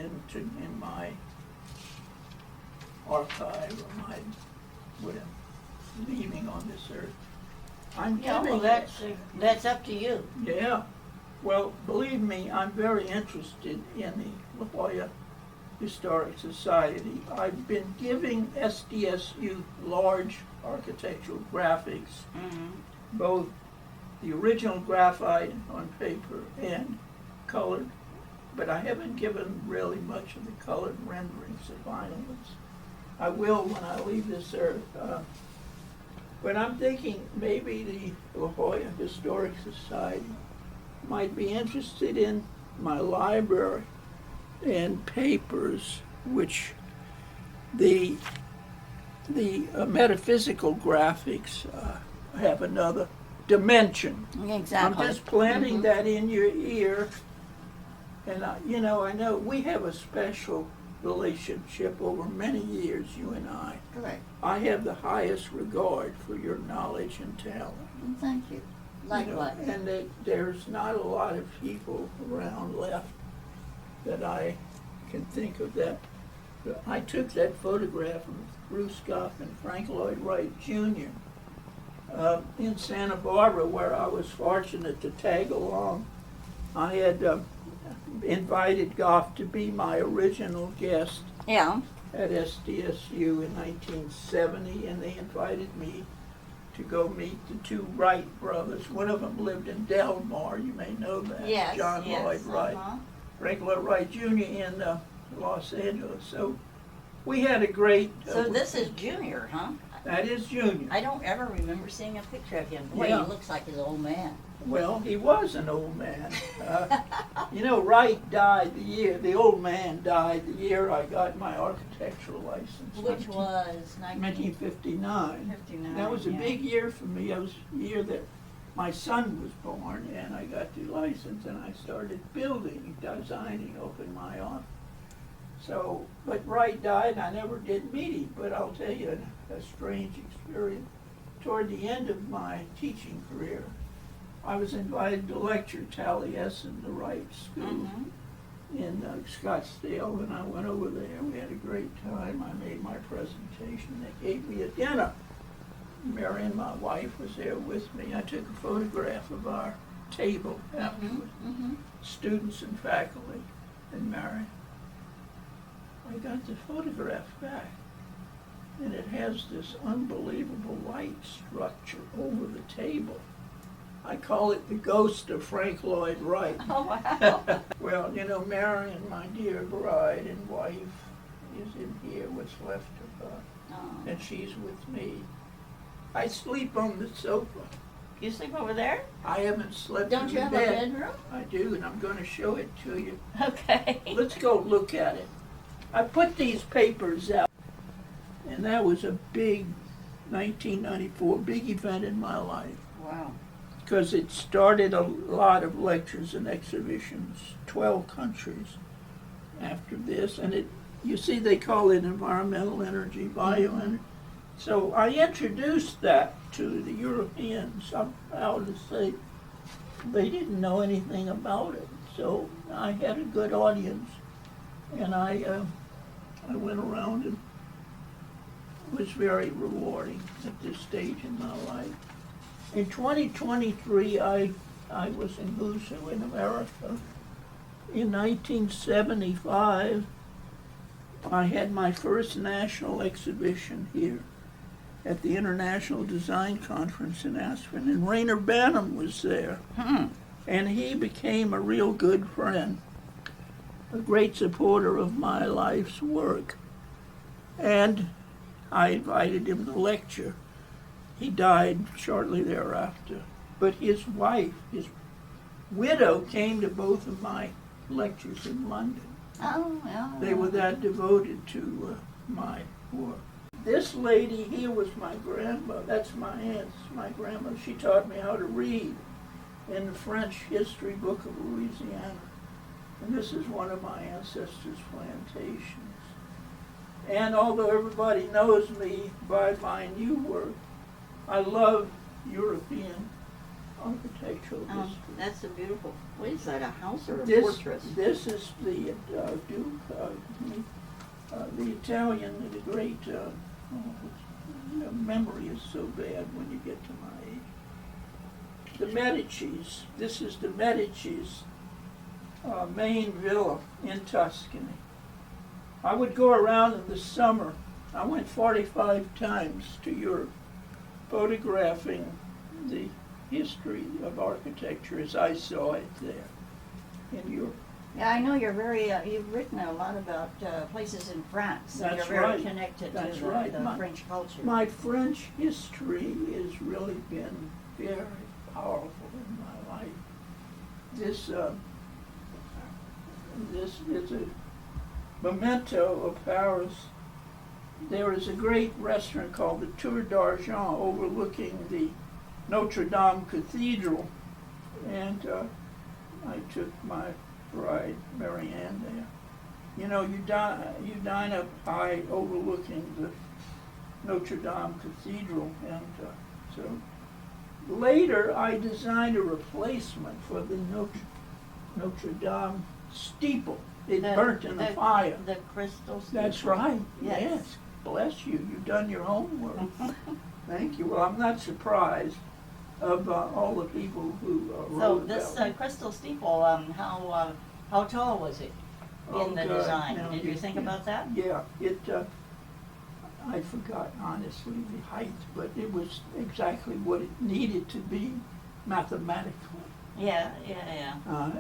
in my archive or my whatever leaving on this earth. I'm Yeah, giving well, it. that's up to you. Yeah. Well, believe me, I'm very interested in the La Jolla Historic Society. I've been giving SDSU large architectural graphics, both the original graphite on paper and colored, but I haven't given really much of the colored renderings of vinyls. I will when I leave this earth. But I'm thinking maybe the La Jolla Historic Society might be interested in my library and papers, which the metaphysical graphics have another dimension. Exactly. I'm just planting that in your ear, and I know we have a special relationship over many years, you and I. Correct. I have the highest regard for your knowledge and talent. Thank you. Likewise. And there's not a lot of people around left that I can think of that. I took that photograph of Bruce Goff and Frank Lloyd Wright Jr. In Santa Barbara, where I was fortunate to tag along. I had invited Goff to be my original guest Yeah. at SDSU in 1970, and they invited me to go meet the two Wright brothers. One of them lived in Del Mar, you may know that. Yes. John yes, Lloyd Wright. Frank Lloyd Wright Jr. in Los Angeles. So we had a great... So this is Junior, huh? That is Junior. I don't ever remember seeing a picture of him. Boy, Yeah. he looks like his old man. Well, he was an old man. Wright died the old man died the year I got my architectural license. Which was 1959. 59. That was a yeah. big year for me. That was the year that my son was born, and I got the license, and I started building, designing, opened my office. So, but Wright died, and I never did meet him, but I'll tell you a strange experience. Toward the end of my teaching career, I was invited to lecture Taliesin, the Wright School in Scottsdale, and I went over there. We had a great time. I made my presentation. They gave me a dinner. Marion, my wife, was there with me. I took a photograph of our table afterwards, students and faculty, and Marion. I got the photograph back, and it has this unbelievable light structure over the table. I call it the ghost of Frank Lloyd Wright. Oh, wow. Well, Marion, my dear bride and wife, is in here, what's left of her, Oh. and she's with me. I sleep on the sofa. You sleep over there? I haven't slept Don't in you the have bed. a bedroom? I do, and I'm going to show it to you. Okay. Let's go look at it. I put these papers out, and that was a big 1994, big event in my life, Wow. because it started a lot of lectures and exhibitions, 12 countries after this, and you see they call it environmental energy, bioenergy. So I introduced that to the Europeans. I'm proud to say they didn't know anything about it. So I had a good audience, and I went around, and it was very rewarding at this stage in my life. In 2023, I was in Husu in America. In 1975, I had my first national exhibition here at the International Design Conference in Aspen, and Rainer Banham was there. And he became a real good friend, a great supporter of my life's work. And I invited him to lecture. He died shortly thereafter. But his wife, his widow, came to both of my lectures in London. Oh, yeah. They were that devoted to my work. This lady here was my grandmother. That's my aunt, my grandmother. She taught me how to read in the French history book of Louisiana. And this is one of my ancestors' plantations. And although everybody knows me by my new work, I love European architectural history. That's a beautiful. What is that? A house or a This fortress? is the Duke the Italian, the great, memory is so bad when you get to my age. The Medicis, this is the Medicis' main villa in Tuscany. I would go around in the summer. I went 45 times to Europe, photographing the history of architecture as I saw it there in Europe. Yeah, I know you're very, you've written a lot about places in France. And That's you're very right. connected That's to right. the French culture. My French history has really been very powerful in my life. This is a memento of Paris. There is a great restaurant called the Tour d'Argent overlooking the Notre Dame Cathedral, and I took my bride, Marianne, there. You know, you dine up high overlooking the Notre Dame Cathedral, and so later I designed a replacement for the Notre Dame steeple. It burnt in the fire. The crystal steeple. That's right. Yes. Yes. Bless you. You've done your homework. Thank you. Well, I'm not surprised of all the people who wrote this about it. crystal steeple, how tall was it in the God, design? now Did you think about that? Yeah. I forgot honestly the height, but it was exactly what it needed to be mathematically. Yeah.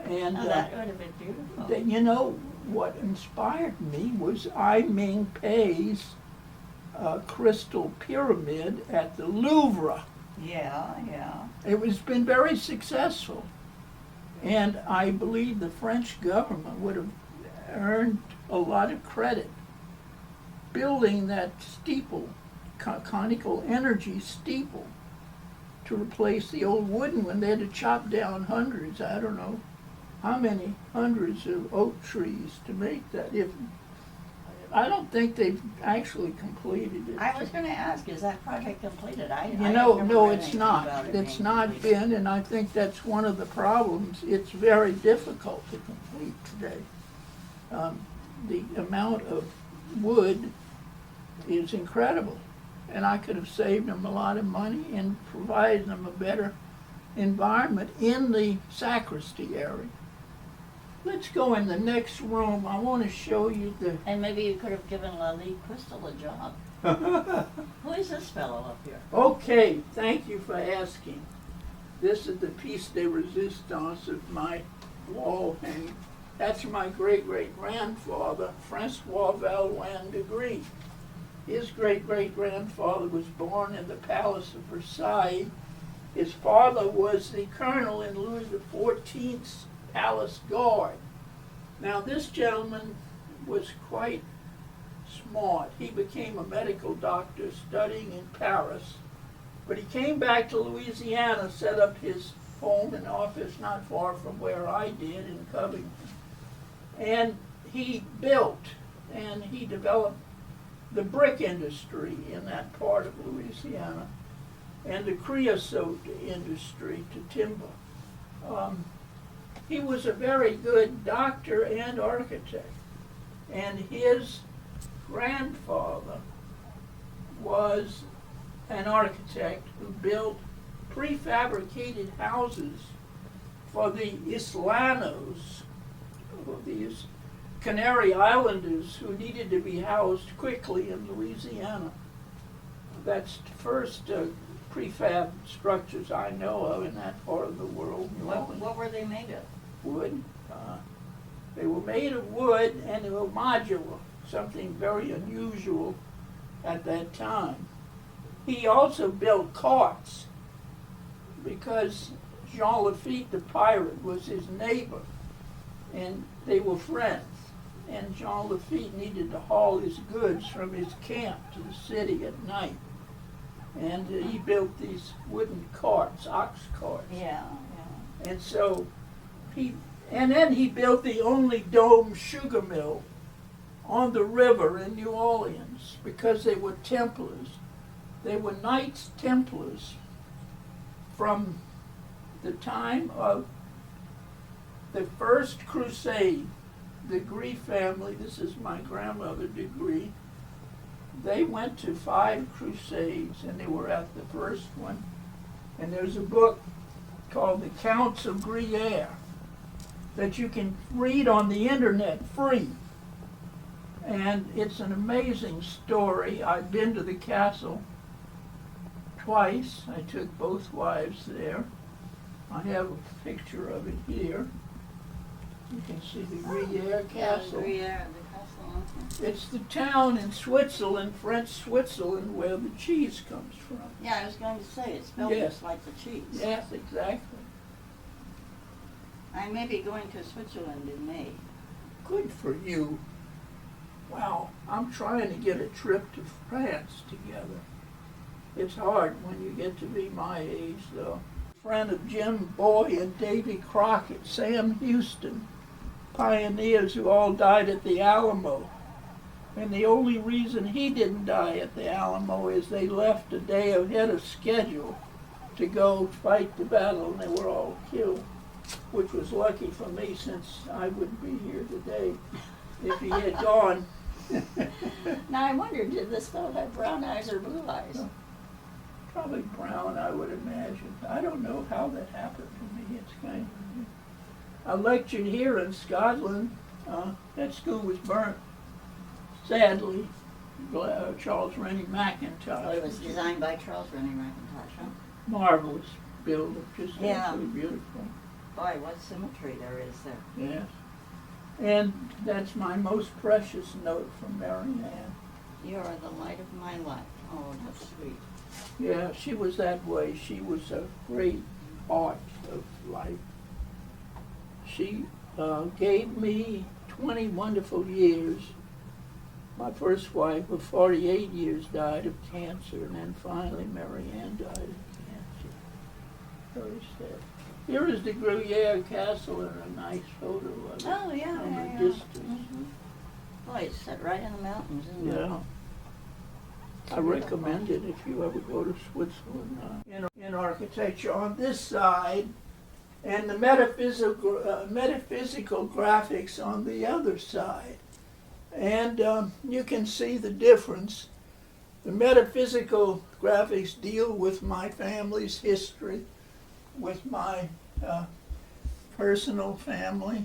And That would have been beautiful. you know what inspired me was Ai Ming Pei's crystal pyramid at the Louvre. Yeah. It has been very successful, and I believe the French government would have earned a lot of credit building that steeple, conical energy steeple, to replace the old wooden one. They had to chop down hundreds, I don't know how many hundreds of oak trees to make that. I don't think they've actually completed it. I was going to ask, is that project completed? No, it's not. It's not been, and I think that's one of the problems. It's very difficult to complete today. The amount of wood is incredible, and I could have saved them a lot of money and provided them a better environment in the sacristy area. Let's go in the next room. I want to show you the... And maybe you could have given Lali Crystal a job. Who is this fellow up here? Okay, thank you for asking. This is the piece de resistance of my wall hanging. That's my great-great-grandfather, Francois Valois de Gris. His great-great-grandfather was born in the Palace of Versailles. His father was the colonel in Louis XIV's Palace Guard. Now, this gentleman was quite smart. He became a medical doctor studying in Paris, but he came back to Louisiana, set up his home and office not far from where I did in Covington. And he built and he developed the brick industry in that part of Louisiana and the creosote industry to timber. He was a very good doctor and architect, and his grandfather was an architect who built prefabricated houses for the Islanos, these Canary Islanders who needed to be housed quickly in Louisiana. That's the first prefab structures I know of in that part of the world. What were they made of? Wood. They were made of wood and they were modular, something very unusual at that time. He also built carts because Jean Lafitte the pirate was his neighbor and they were friends. And Jean Lafitte needed to haul his goods from his camp to the city at night. And he built these wooden carts, ox carts. Yeah. And so then he built the only dome sugar mill on the river in New Orleans because they were Templars. They were Knights Templars from the time of the First Crusade. Degree family, this is my grandmother Degree. They went to 5 crusades, and they were at the first one. And there's a book called The Counts of Gruyere that you can read on the internet free. And it's an amazing story. I've been to the castle twice. I took both wives there. I have a picture of it here. You can see the Gruyere Castle. Gruyere, the castle. It's the town in Switzerland, French Switzerland, where the cheese comes from. Yeah, I was going to say, it's spelled Yes. just like the cheese. Yes, exactly. I may be going to Switzerland in May. Good for you. Wow, I'm trying to get a trip to France together. It's hard when you get to be my age, though. Friend of Jim Boy and Davy Crockett, Sam Houston, pioneers who all died at the Alamo. And the only reason he didn't die at the Alamo is they left a day ahead of schedule to go fight the battle, and they were all killed, which was lucky for me since I wouldn't be here today if he had gone. Now I wonder, did this fellow have brown eyes or blue eyes? Probably brown, I would imagine. I don't know how that happened to me. It's kind of... I lectured here in Scotland. That school was burnt, sadly. Charles Rennie McIntosh. Oh, it was designed by Charles Rennie McIntosh, huh? Marvelous building, just Yeah. absolutely beautiful. Boy, what symmetry there is there. Yes. And that's my most precious note from Mary Ann. You are the light of my life. Oh, that's sweet. Yeah, she was that way. She was a great art of life. She gave me 20 wonderful years. My first wife of 48 years died of cancer, and then finally Mary Ann died of cancer. Very sad. Here is the Gruyere Castle and a nice photo of it. Oh, yeah, From yeah, a yeah. distance. Boy, it's set right in the mountains, isn't it? Yeah. I recommend it if you ever go to Switzerland. In architecture on this side, and the metaphysical graphics on the other side. And you can see the difference. The metaphysical graphics deal with my family's history, with my personal family.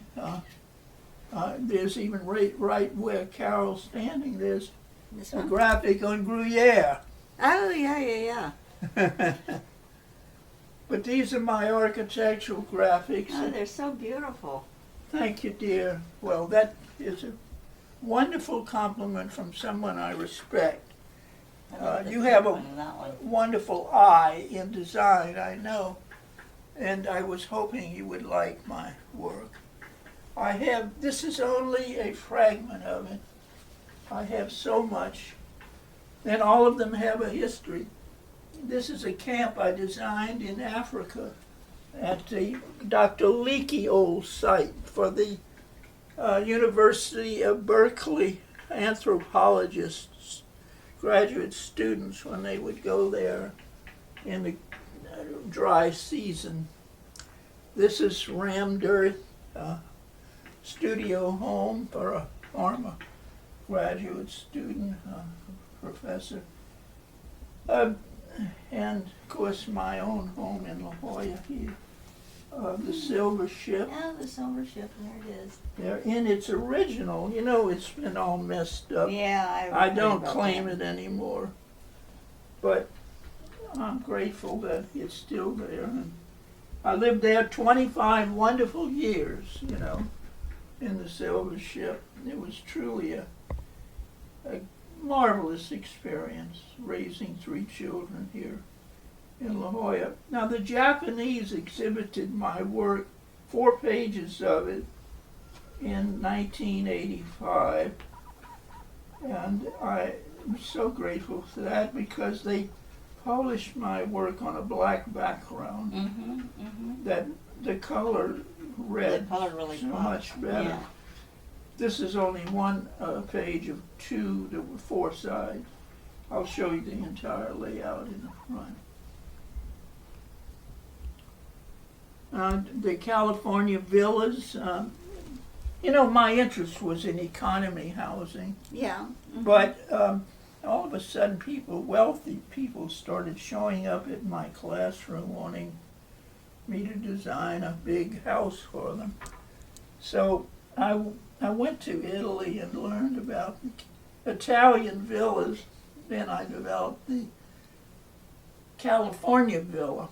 There's even right where Carol's standing, there's This a one? graphic on Gruyere. Oh, yeah. But these are my architectural graphics. Oh, they're so beautiful. Thank you, dear. Well, that is a wonderful compliment from someone I respect. I love the You have a one in that one. wonderful eye in design, I know, and I was hoping you would like my work. This is only a fragment of it. I have so much, and all of them have a history. This is a camp I designed in Africa at the Dr. Leakey old site for the University of Berkeley anthropologists, graduate students, when they would go there in the dry season. This is rammed earth studio home for a former graduate student, professor. And of course my own home in La Jolla here. The Silver Ship. Yeah, the silver ship, there it is. They're in its original. You know, it's been all messed up. Yeah, I don't claim it anymore. But I'm grateful that it's still there. And I lived there 25 wonderful years, you know, in the Silver Ship. It was truly a marvelous experience raising 3 children here in La Jolla. Now the Japanese exhibited my work, 4 pages of it, in 1985, and I am so grateful for that because they polished my work on a black background that the color read The color really so popped. much better. Yeah. This is only one page of 2, there were 4 sides. I'll show you the entire layout in the front. The California villas You know, my interest was in economy housing, Yeah. but all of a sudden wealthy people started showing up at my classroom wanting me to design a big house for them. So I went to Italy and learned about Italian villas. Then I developed the California villa,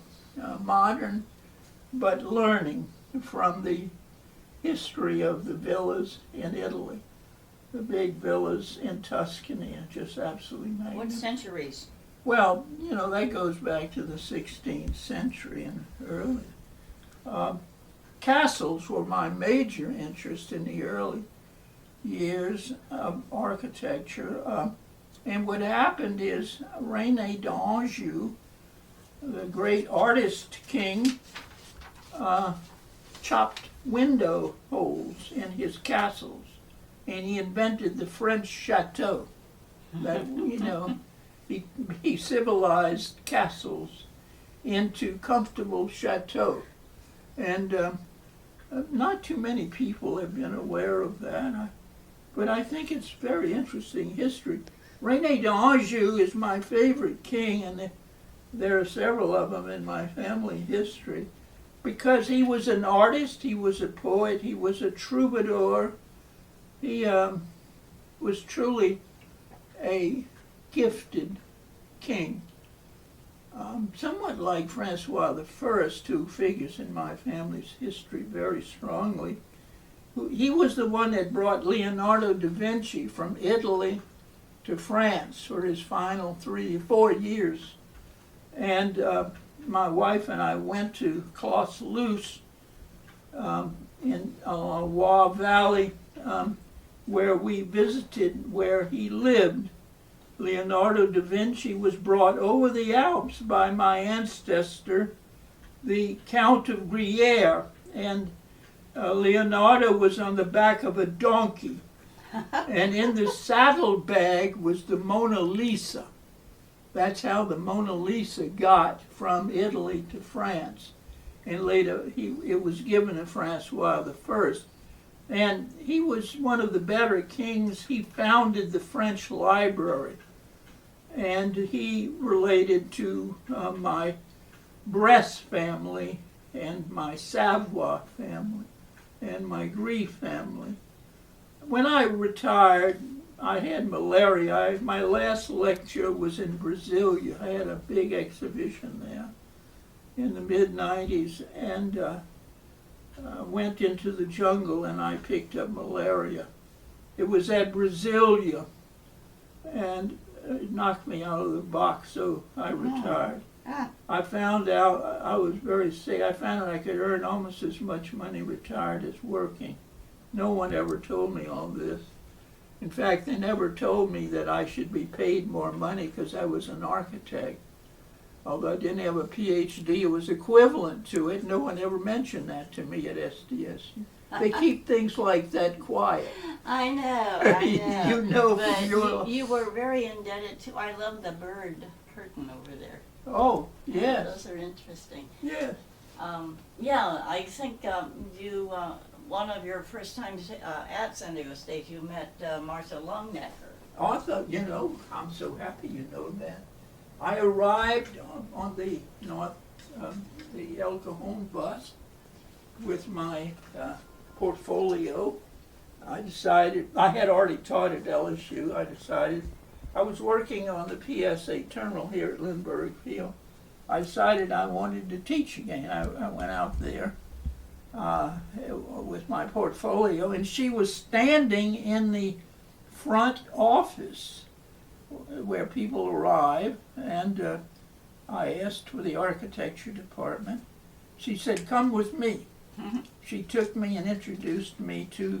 modern, but learning from the history of the villas in Italy. The big villas in Tuscany are just absolutely What magnificent. centuries? Well, you know, that goes back to the 16th century and early. Castles were my major interest in the early years of architecture. And what happened is René d'Anjou, the great artist king, chopped window holes in his castles, and he invented the French chateau. That, you know, he civilized castles into comfortable chateaux, and not too many people have been aware of that. But I think it's very interesting history. René d'Anjou is my favorite king, and there are several of them in my family history, because he was an artist, he was a poet, he was a troubadour. He was truly a gifted king. Somewhat like Francois I, who figures in my family's history very strongly. He was the one that brought Leonardo da Vinci from Italy to France for his final 4 years. And my wife and I went to Clauselus in Loire Valley, where we visited where he lived. Leonardo da Vinci was brought over the Alps by my ancestor, the Count of Gruyere, and Leonardo was on the back of a donkey, and in the saddlebag was the Mona Lisa. That's how the Mona Lisa got from Italy to France, and later it was given to Francois I. And he was one of the better kings. He founded the French library, and he related to my Bresse family and my Savoie family and my Gris family. When I retired, I had malaria. My last lecture was in Brasilia. I had a big exhibition there in the mid-90s, and went into the jungle and I picked up malaria. It was at Brasilia, and it knocked me out of the box, so I retired. I found out I was very sick. I found out I could earn almost as much money retired as working. No one ever told me all this. In fact, they never told me that I should be paid more money because I was an architect. Although I didn't have a PhD, it was equivalent to it. No one ever mentioned that to me at SDSU. They keep things like that quiet. I know. You know But from your... you were very indebted to, I love the bird curtain over there. Oh, yes. Those are interesting. Yes. Yeah, I think you, one of your first times at San Diego State, you met Martha Longnecker. Arthur, you know, I'm so happy you know that. I arrived on the the El Cajon bus with my portfolio. I decided, I had already taught at LSU, I decided, I was working on the PSA terminal here at Lindbergh Field. I decided I wanted to teach again. I went out there with my portfolio, and she was standing in the front office where people arrive, and I asked for the architecture department. She said, "Come with me." She took me and introduced me to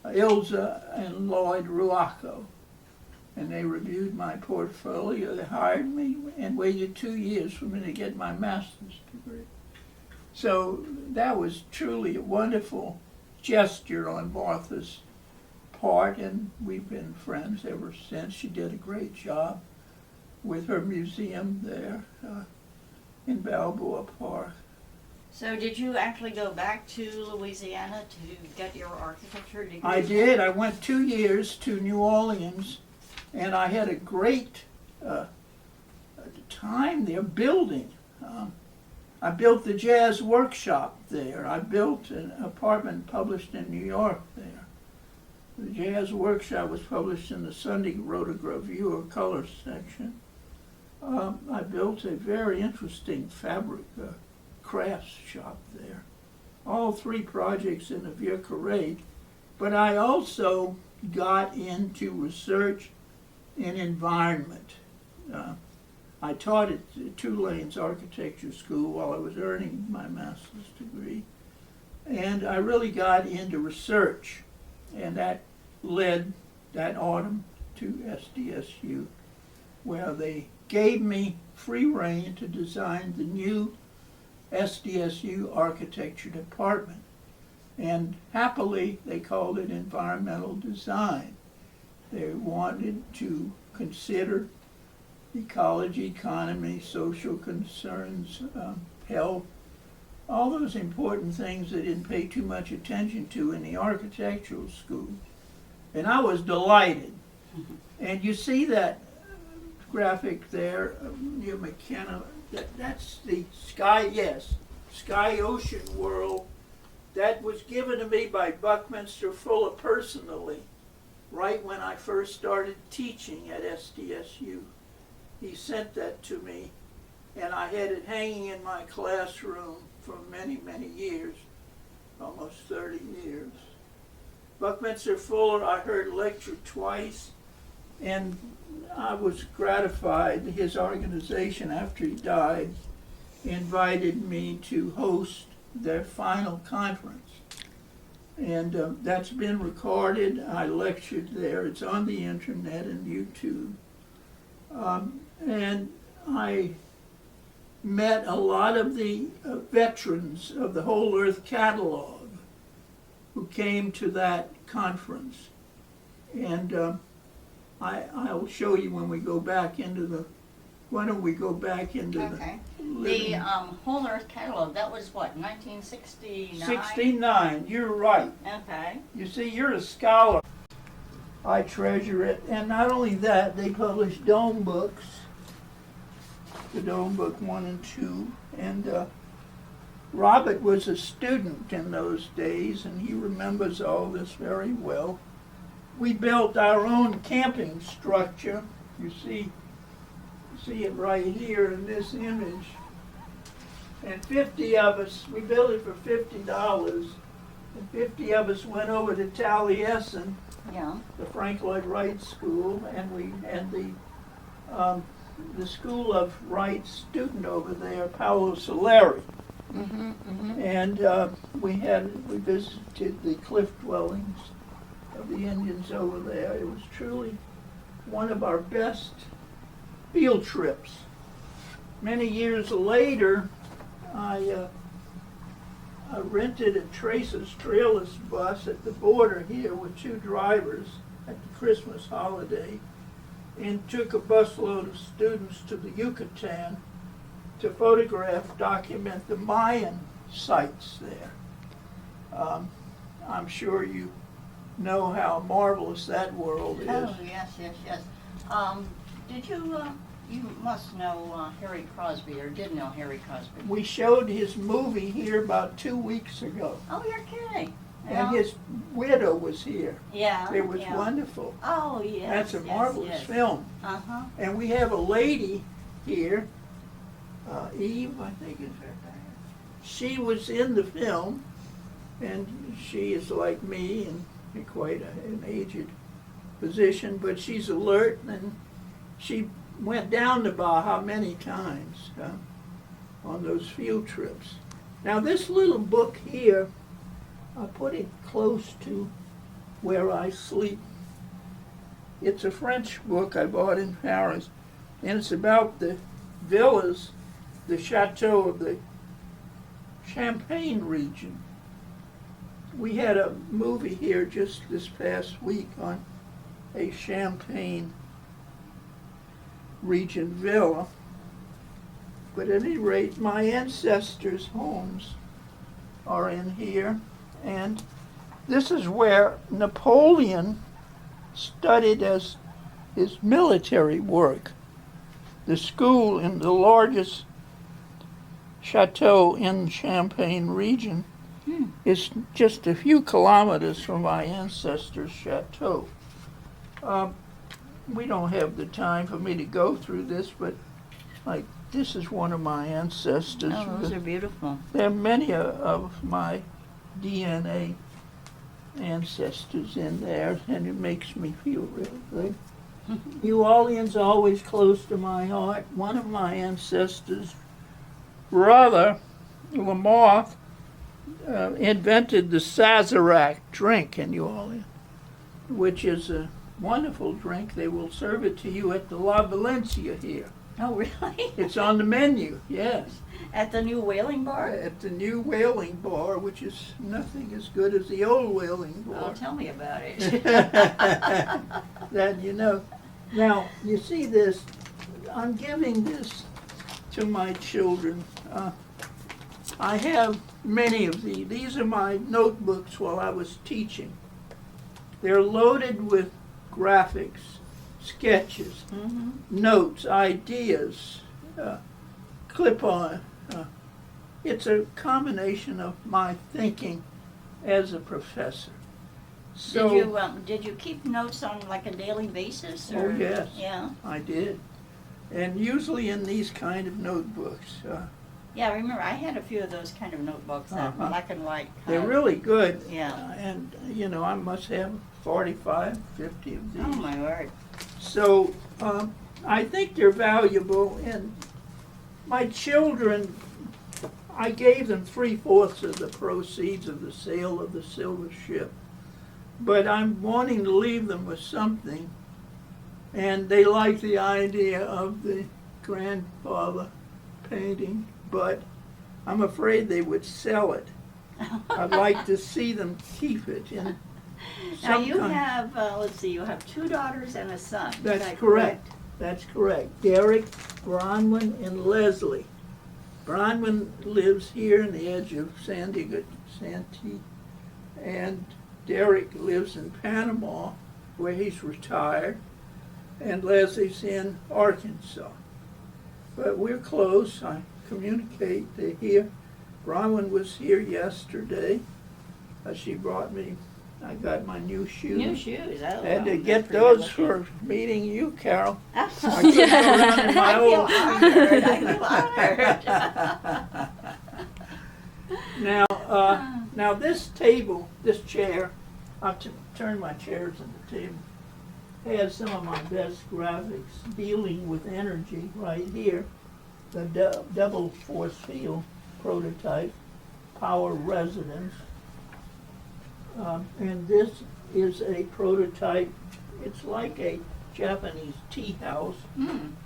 Ilza and Lloyd Ruaco, and they reviewed my portfolio. They hired me and waited 2 years for me to get my master's degree. So that was truly a wonderful gesture on Martha's part, and we've been friends ever since. She did a great job with her museum there in Balboa Park. So did you actually go back to Louisiana to get your architecture degree? I did. I went 2 years to New Orleans, and I had a great time there building. I built the Jazz Workshop there. I built an apartment published in New York there. The Jazz Workshop was published in the Sunday Rotogravure color section. I built a very interesting fabric crafts shop there. All 3 projects in the Vieux Carré. But I also got into research in environment. I taught at Tulane's Architecture School while I was earning my master's degree. And I really got into research. And that led that autumn to SDSU, where they gave me free rein to design the new SDSU architecture department. And happily, they called it environmental design. They wanted to consider ecology, economy, social concerns, health, all those important things they didn't pay too much attention to in the architectural school. And I was delighted. And you see that graphic there near McKenna, that's the Sky Ocean World. That was given to me by Buckminster Fuller personally, right when I first started teaching at SDSU. He sent that to me, and I had it hanging in my classroom for many, many years, almost 30 years. Buckminster Fuller, I heard lecture twice, and I was gratified. His organization, after he died, invited me to host their final conference. And that's been recorded. I lectured there. It's on the internet and YouTube. And I met a lot of the veterans of the Whole Earth Catalog who came to that conference. And I'll show you when we go back into the, why don't we go back into Okay. the The Whole Earth Catalog, that was what, 1969? 69, you're right. Okay. You see, you're a scholar. I treasure it. And not only that, they published Dome books, the Dome Book 1 and 2. And Robert was a student in those days, and he remembers all this very well. We built our own camping structure. You see it right here in this image. And 50 of us, we built it for $50, and 50 of us went over to Taliesin, Yeah. the Frank Lloyd Wright School, and the School of Wright student over there, Paolo Soleri. Mm-hmm, mm-hmm. And we visited the cliff dwellings of the Indians over there. It was truly one of our best field trips. Many years later, I rented a Traces Trailless bus at the border here with 2 drivers at the Christmas holiday, and took a busload of students to the Yucatan to document the Mayan sites there. I'm sure you know how marvelous that world is. Oh, yes, yes, yes. Did you, you must know Harry Crosby, or did know Harry Crosby. We showed his movie here about 2 weeks ago, Oh, you're kidding. and his widow was here. Yeah. It was yeah. wonderful. Oh, yes. That's a yes, marvelous yes. film. Uh-huh. And we have a lady here, Eve, I think is her name. She was in the film, and she is like me and in quite an aged position, but she's alert, and she went down to Baja many times on those field trips. Now this little book here, I put it close to where I sleep. It's a French book I bought in Paris, and it's about the villas, the chateau of the Champagne region. We had a movie here just this past week on a Champagne region villa. But at any rate, my ancestors' homes are in here. And this is where Napoleon studied as his military work. The school in the largest chateau in Champagne region is just a few kilometers from my ancestors' chateau. We don't have the time for me to go through this, but like this is one of my ancestors. Oh, those are beautiful. There are many of my DNA ancestors in there, and it makes me feel really good. New Orleans always close to my heart. One of my ancestors' brother, Lamothe, invented the Sazerac drink in New Orleans, which is a wonderful drink. They will serve it to you at the La Valencia here. Oh, really? It's on the menu, yes. At the new whaling bar? At the new whaling bar, which is nothing as good as the old whaling bar. Oh, tell me about it. That you know. Now, you see this, I'm giving this to my children. I have many of these. These are my notebooks while I was teaching. They're loaded with graphics, sketches, notes, ideas, clip-on. It's a combination of my thinking as a professor. So, Did you keep notes on like a daily basis? oh Or? yes, Yeah. I did. And usually in these kind of notebooks. Yeah, I remember I had a few of those kind of notebooks, that black and white. They're really good. Yeah. And, you know, I must have 45, 50 of these. Oh, my word. So I think they're valuable, and my children, I gave them 3/4 of the proceeds of the sale of the silver ship, but I'm wanting to leave them with something, and they like the idea of the grandfather painting, but I'm afraid they would sell it. I'd like to see them keep it in Now some you kind. have, let's see, you have 2 daughters and a son. Is That's that correct. That's correct. Derek, Bronwyn, and Leslie. Bronwyn lives here in the edge of Santee, and Derek lives in Panama, where he's retired, and Leslie's in Arkansas. But we're close. I communicate. They're here. Bronwyn was here yesterday. She brought me, I got my new shoes. New shoes. Oh, Had to well, get that's those pretty good for meeting you, Carol. I looking. couldn't go around in my I old feel honored. I feel honored. Now this table, this chair, I've turned my chairs into table, has some of my best graphics dealing with energy right here. The double force field prototype, power residence. And this is a prototype. It's like a Japanese tea house,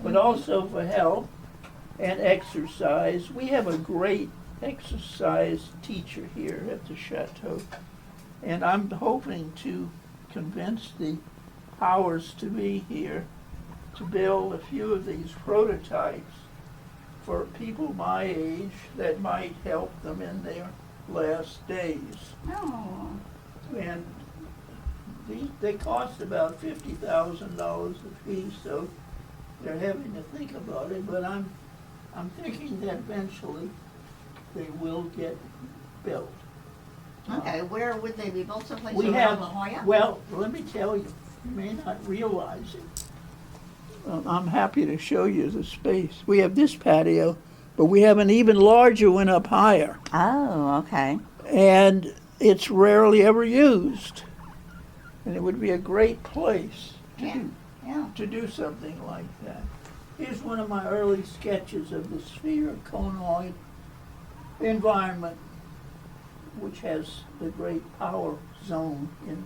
but also for health and exercise. We have a great exercise teacher here at the chateau, and I'm hoping to convince the powers to be here to build a few of these prototypes for people my age that might help them in their last days. Oh. And they cost about $50,000 a piece, so they're having to think about it. But I'm thinking that eventually they will get built. Okay, where would they be built? Someplace We around have, La Jolla? well, let me tell you, you may not realize it. I'm happy to show you the space. We have this patio, but we have an even larger one up higher, Oh, okay. and it's rarely ever used. And it would be a great place to do something like that. Here's one of my early sketches of the sphere conoid environment, which has the great power zone in.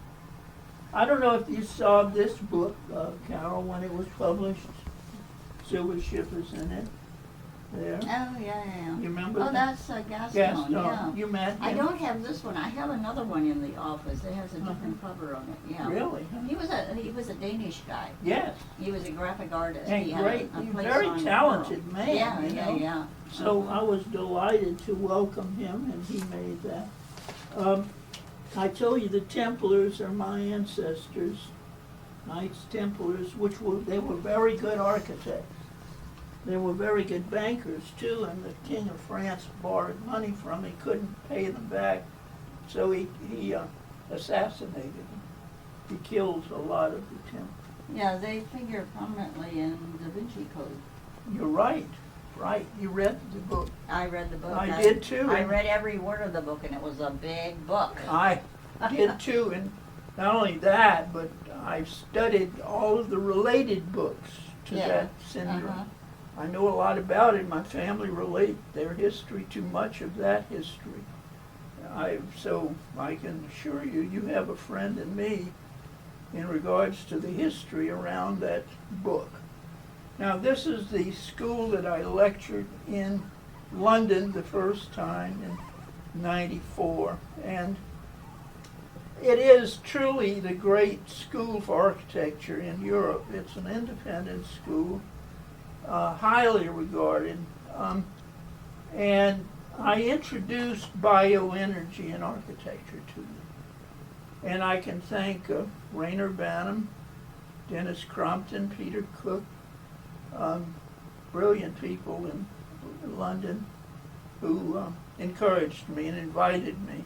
I don't know if you saw this book, Carol, when it was published. Silver Ship is in it. there. Oh, yeah, yeah. You remember Oh, that? that's Gaston, yeah. You met him? I don't have this one. I have another one in the office. It has a different cover on it, yeah. Really? Huh? He was a Danish guy. Yes. He was a graphic artist. And He had great, a he's a place very on the talented world. man. Yeah, you yeah, know? yeah. So I was delighted to welcome him, and he made that. I told you the Templars are my ancestors, Knights Templars, they were very good architects. They were very good bankers too, and the King of France borrowed money from him. He couldn't pay them back, so he assassinated them. He killed a lot of the Templars. Yeah, they figure prominently in Da Vinci Code. You're right. Right, you read the book. I read the book. I did too. I read every word of the book, and it was a big book. I did too, and not only that, but I've studied all of the related books to that syndrome. Uh-huh. I know a lot about it. My family relate their history to much of that history. So I can assure you, you have a friend in me in regards to the history around that book. Now, this is the school that I lectured in London the first time in '94, and it is truly the great school for architecture in Europe. It's an independent school, highly regarded, and I introduced bioenergy in architecture to them. And I can thank Rainer Banham, Dennis Crompton, Peter Cook, brilliant people in London who encouraged me and invited me.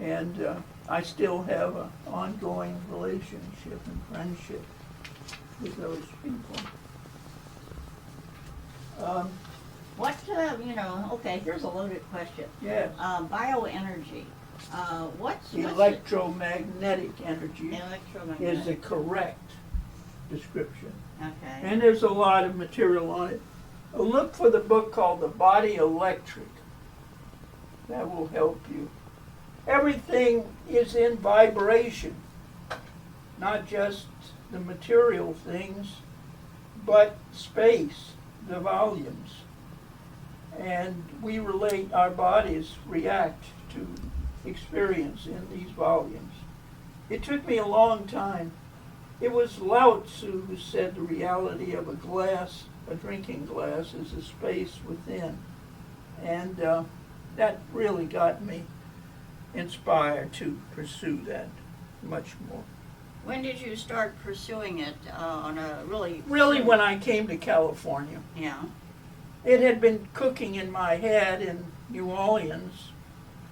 And I still have an ongoing relationship and friendship with those people. Okay, here's a loaded question. Yes. Bioenergy. What's Electromagnetic energy electromagnetic? is the correct description. Okay. And there's a lot of material on it. Look for the book called The Body Electric. That will help you. Everything is in vibration, not just the material things, but space, the volumes. And our bodies react to experience in these volumes. It took me a long time. It was Lao Tzu who said the reality of a drinking glass, is the space within. And that really got me inspired to pursue that much more. When did you start pursuing it on a really... Really when I came to California. Yeah. It had been cooking in my head in New Orleans.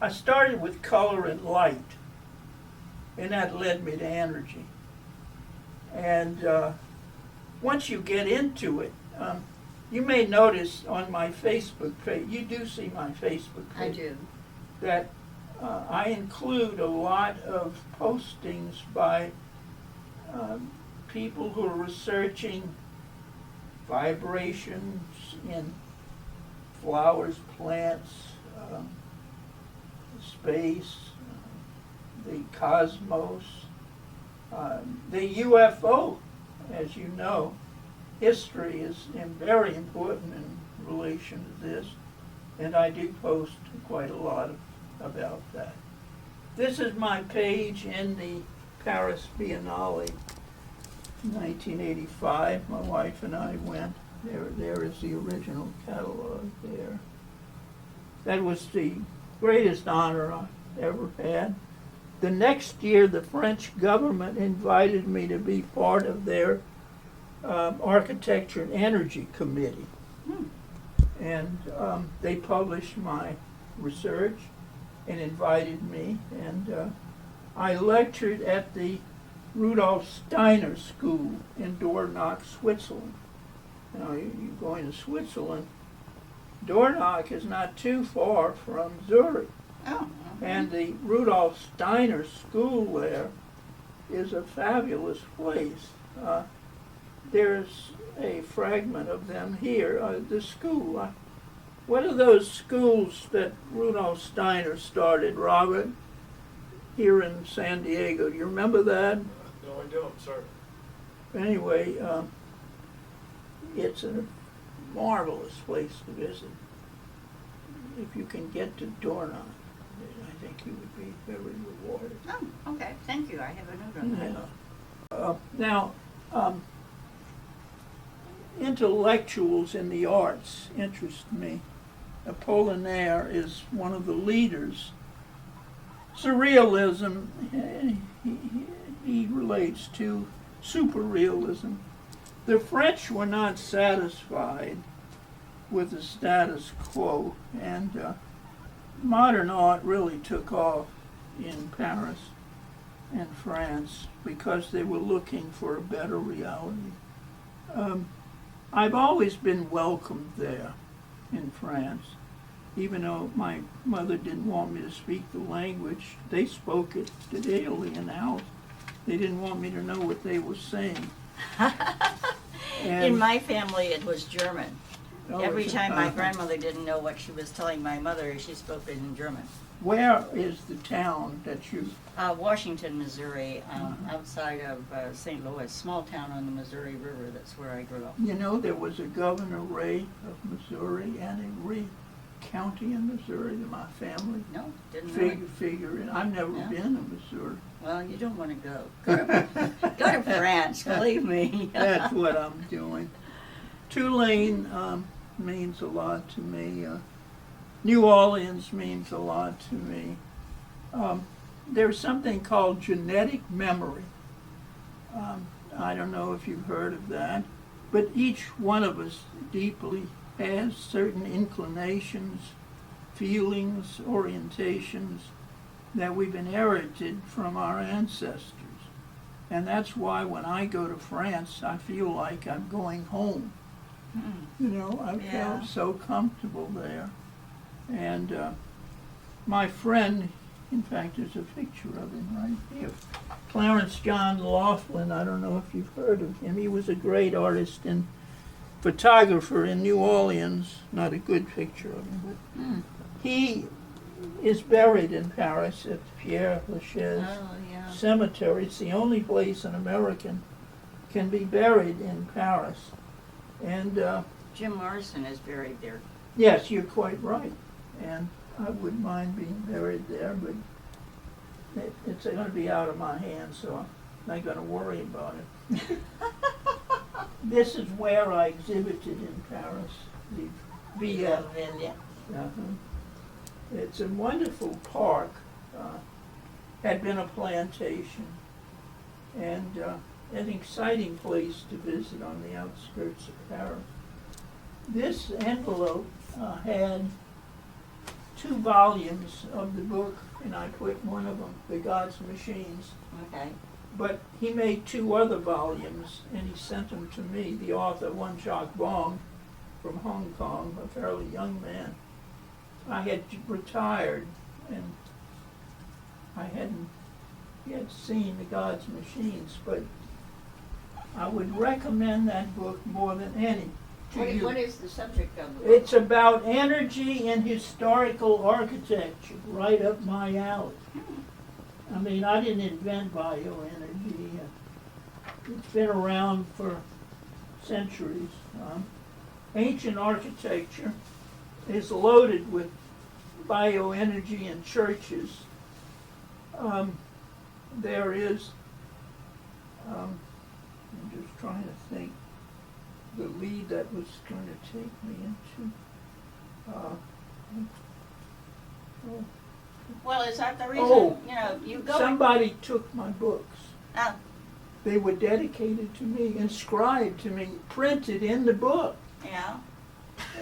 I started with color and light, and that led me to energy. And once you get into it, you may notice on my Facebook page, you do see my Facebook page. I do. That I include a lot of postings by people who are researching vibrations in flowers, plants, space, the cosmos, the UFO, as you know. History is very important in relation to this, and I do post quite a lot about that. This is my page in the Paris Biennale, 1985. My wife and I went. There is the original catalog there. That was the greatest honor I ever had. The next year, the French government invited me to be part of their Architecture and Energy Committee. And they published my research and invited me, and I lectured at the Rudolf Steiner School in Dornach, Switzerland. Now, you're going to Switzerland. Dornach is not too far from Zurich. Oh. And the Rudolf Steiner School there is a fabulous place. There's a fragment of them here, the school. What are those schools that Rudolf Steiner started, Robert, here in San Diego? Do you remember that? No, I don't, sorry. Anyway, it's a marvelous place to visit. If you can get to Dorna, I think you would be very rewarded. Oh, okay, thank you, I have a note on that. Yeah. Now, intellectuals in the arts interest me. Apollinaire is one of the leaders. Surrealism, he relates to superrealism. The French were not satisfied with the status quo, and modern art really took off in Paris and France because they were looking for a better reality. I've always been welcomed there in France. Even though my mother didn't want me to speak the language, they spoke it daily in the house. They didn't want me to know what they were saying. In my family, it was German. Oh, Every is it? time my grandmother didn't know what she was telling my mother, she spoke it in German. Where is the town that you... Washington, Missouri, outside of St. Louis, small town on the Missouri River. That's where I grew up. You know, there was a Governor Ray of Missouri and a Ray County in Missouri that my family No, didn't know it. figure in. I've never Yeah. been to Missouri. Well, you don't want to go. Go to France, believe me. That's what I'm doing. Tulane means a lot to me. New Orleans means a lot to me. There's something called genetic memory. I don't know if you've heard of that, but each one of us deeply has certain inclinations, feelings, orientations that we've inherited from our ancestors. And that's why when I go to France, I feel like I'm going home. You know, I Yeah. felt so comfortable there. And my friend, in fact, there's a picture of him right here. Clarence John Laughlin, I don't know if you've heard of him. He was a great artist and photographer in New Orleans. Not a good picture of him, but he is buried in Paris at Père Lachaise Oh, yeah. Cemetery. It's the only place an American can be buried in Paris. And Jim Morrison is buried there. yes, you're quite right. And I wouldn't mind being buried there, but it's going to be out of my hands, so I'm not going to worry about it. This is where I exhibited in Paris, the Villa. Uh-huh. It's a wonderful park. Had been a plantation, and an exciting place to visit on the outskirts of Paris. This envelope had 2 volumes of the book, and I put one of them, The God's Machines. Okay. But he made 2 other volumes, and he sent them to me, the author, Wan Chok Bong, from Hong Kong, a fairly young man. I had retired, and I hadn't yet seen The God's Machines, but I would recommend that book more than any to you. What is the subject of the book? It's about energy and historical architecture, right up my alley. I mean, I didn't invent bioenergy. It's been around for centuries. Ancient architecture is loaded with bioenergy in churches. There is, I'm just trying to think, the lead that was going to take me into. Well, is that the reason, Oh, you go... Somebody took my books. Oh, They were dedicated to me, inscribed to me, printed in the book. yeah.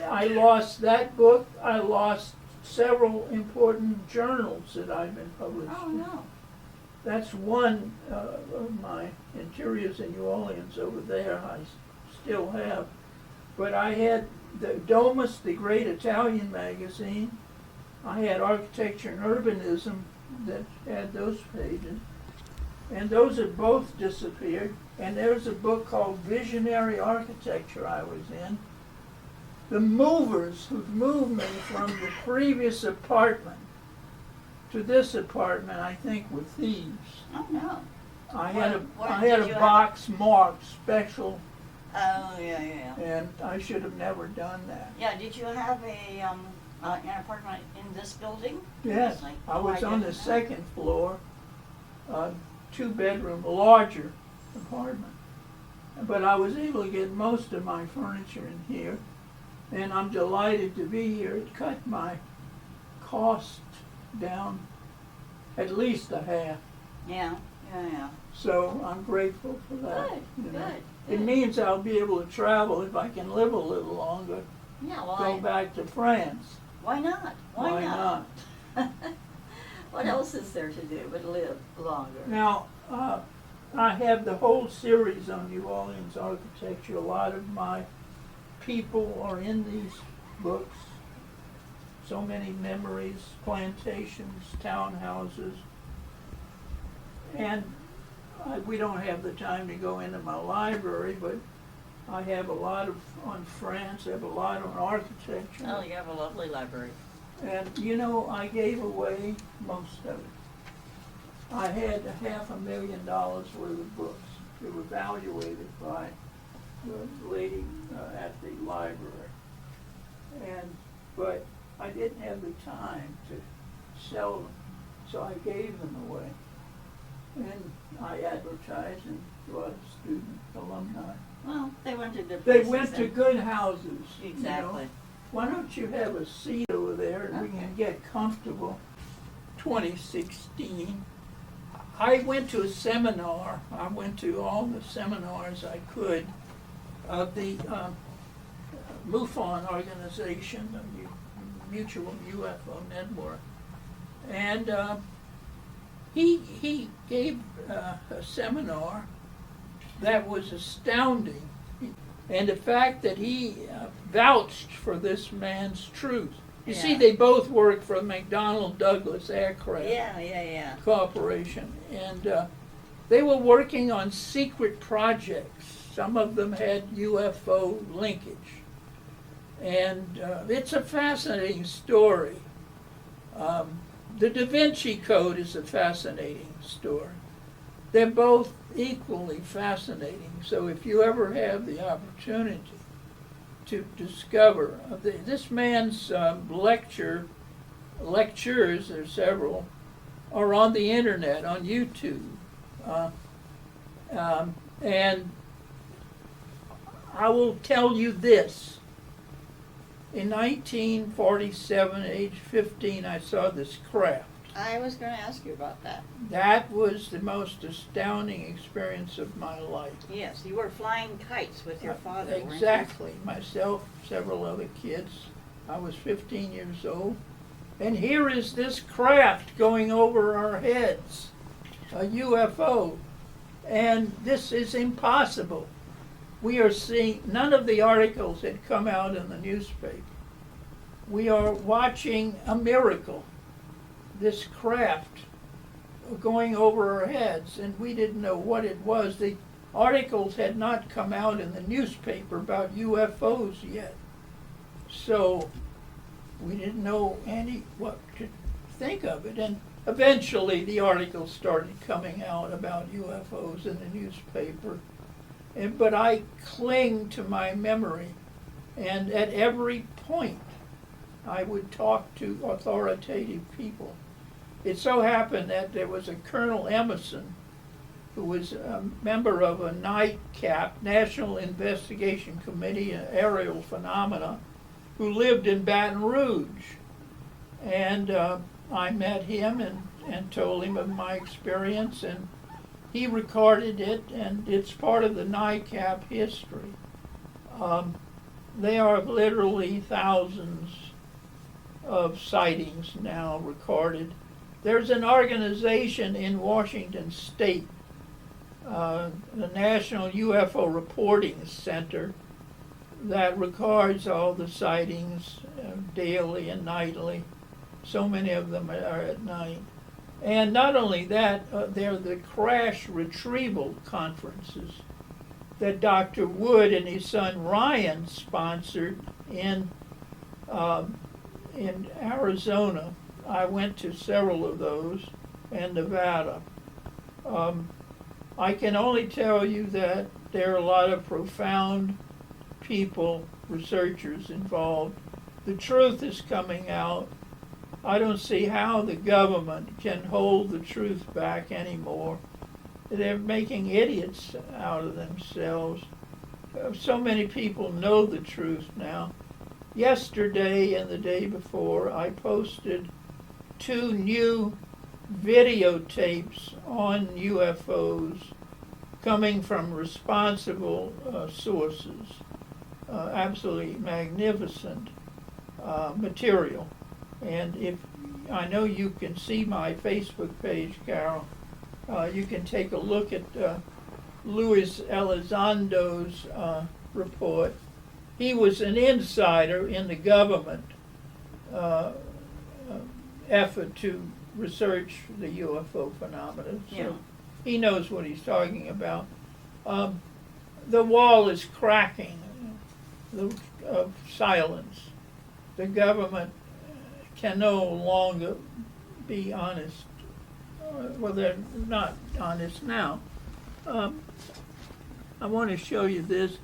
I lost that book. I lost several important journals that I've been published Oh, in. no. That's one of my interiors in New Orleans over there I still have. But I had the Domus, the great Italian magazine. I had Architecture and Urbanism that had those pages. And those have both disappeared. And there's a book called Visionary Architecture I was in. The movers who moved me from the previous apartment to this apartment, I think, were thieves. Oh, no. I had What I had did a you have? box marked special Oh, yeah. and I should have never done that. Yeah, did you have an apartment in this building? Yes, previously? I Oh, was on the didn't know. second floor, two-bedroom, larger apartment. But I was able to get most of my furniture in here, and I'm delighted to be here. It cut my cost down at least a half, Yeah. so I'm grateful for that. Good, you know. good. It means I'll be able to travel if I can live a little longer, Yeah, go back to France. why not? Why not? What else is there to do but live longer? Now, I have the whole series on New Orleans architecture. A lot of my people are in these books. So many memories, plantations, townhouses. And we don't have the time to go into my library, but I have a lot on France, I have a lot on architecture. Oh, you have a lovely library. And you know, I gave away most of it. I had $500,000 worth of books. They were evaluated by the lady at the library. But I didn't have the time to sell them, so I gave them away. And I advertised and a lot of student alumni. Well, they went to good They places. went to good houses. you know. Exactly. Why don't you have a seat over there and we Okay. can get comfortable? 2016. I went to a seminar. I went to all the seminars I could of the MUFON organization, the Mutual UFO Network. And he gave a seminar that was astounding. And the fact that he vouched for this man's truth. You see, Yeah. they both work for McDonnell Douglas Aircraft Yeah. Corporation, and they were working on secret projects. Some of them had UFO linkage. And it's a fascinating story. The Da Vinci Code is a fascinating story. They're both equally fascinating. So if you ever have the opportunity to discover this man's lectures, there's several, are on the internet, on YouTube. And I will tell you this. In 1947, age 15, I saw this craft. I was going to ask you about that. That was the most astounding experience of my life. Yes, you were flying kites with your father, weren't you? Exactly. Myself, several other kids. I was 15 years old. And here is this craft going over our heads, a UFO. And this is impossible. We are seeing, none of the articles had come out in the newspaper. We are watching a miracle. This craft going over our heads, and we didn't know what it was. The articles had not come out in the newspaper about UFOs yet. So we didn't know what to think of it. And eventually the articles started coming out about UFOs in the newspaper. But I cling to my memory, and at every point I would talk to authoritative people. It so happened that there was a Colonel Emerson, who was a member of a NICAP, National Investigation Committee on Aerial Phenomena, who lived in Baton Rouge. And I met him and told him of my experience, and he recorded it, and it's part of the NICAP history. There are literally thousands of sightings now recorded. There's an organization in Washington State, the National UFO Reporting Center, that records all the sightings daily and nightly. So many of them are at night. And not only that, there are the crash retrieval conferences that Dr. Wood and his son Ryan sponsored in Arizona. I went to several of those, and Nevada. I can only tell you that there are a lot of profound people, researchers involved. The truth is coming out. I don't see how the government can hold the truth back anymore. They're making idiots out of themselves. So many people know the truth now. Yesterday and the day before, I posted 2 new videotapes on UFOs coming from responsible sources. Absolutely magnificent material. And if I know you can see my Facebook page, Carol, you can take a look at Luis Elizondo's report. He was an insider in the government effort to research the UFO phenomena. So Yeah. he knows what he's talking about. The wall is cracking of silence. The government can no longer be honest. Well, they're not honest now. I want to show you this.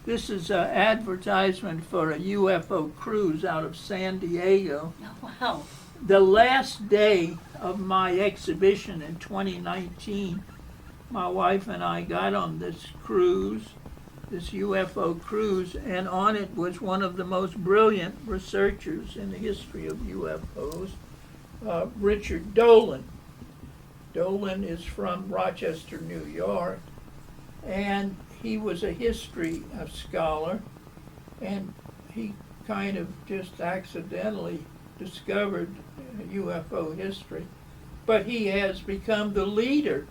This is an advertisement for a UFO cruise out of San Diego. Oh, wow. The last day of my exhibition in 2019, my wife and I got on this cruise, this UFO cruise, and on it was one of the most brilliant researchers in the history of UFOs, Richard Dolan. Dolan is from Rochester, New York, and he was a history scholar, and he kind of just accidentally discovered UFO history. But he has become the leader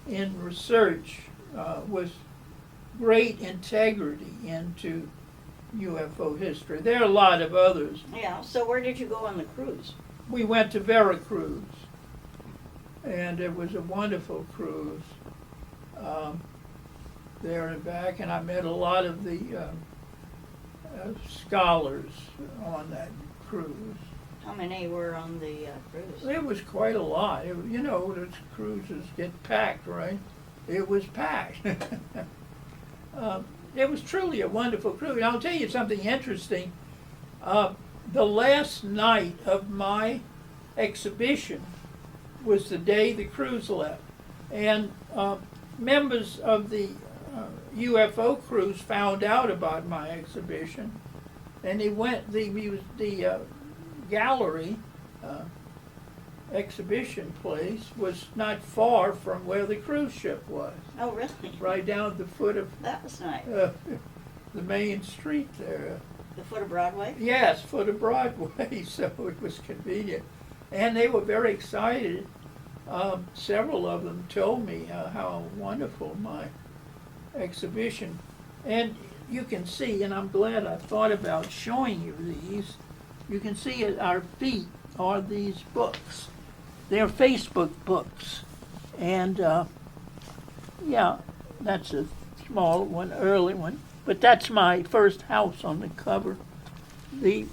in research with great integrity into UFO history. There are a lot of others. Yeah, so where did you go on the cruise? We went to Veracruz, and it was a wonderful cruise there and back, and I met a lot of the scholars on that cruise. How many were on the cruise? It was quite a lot. You know, those cruises get packed, right? It was packed. It was truly a wonderful cruise. And I'll tell you something interesting. The last night of my exhibition was the day the cruise left. And members of the UFO cruise found out about my exhibition, and the gallery exhibition place was not far from where the cruise ship was, Oh, really? right down at the foot of That was nice. the main street there. The foot of Broadway? Yes, foot of Broadway, so it was convenient. And they were very excited. Several of them told me how wonderful my exhibition. And you can see, and I'm glad I thought about showing you these, you can see at our feet are these books. They're Facebook books. And yeah, that's a small one, early one. But that's my first house on the cover. The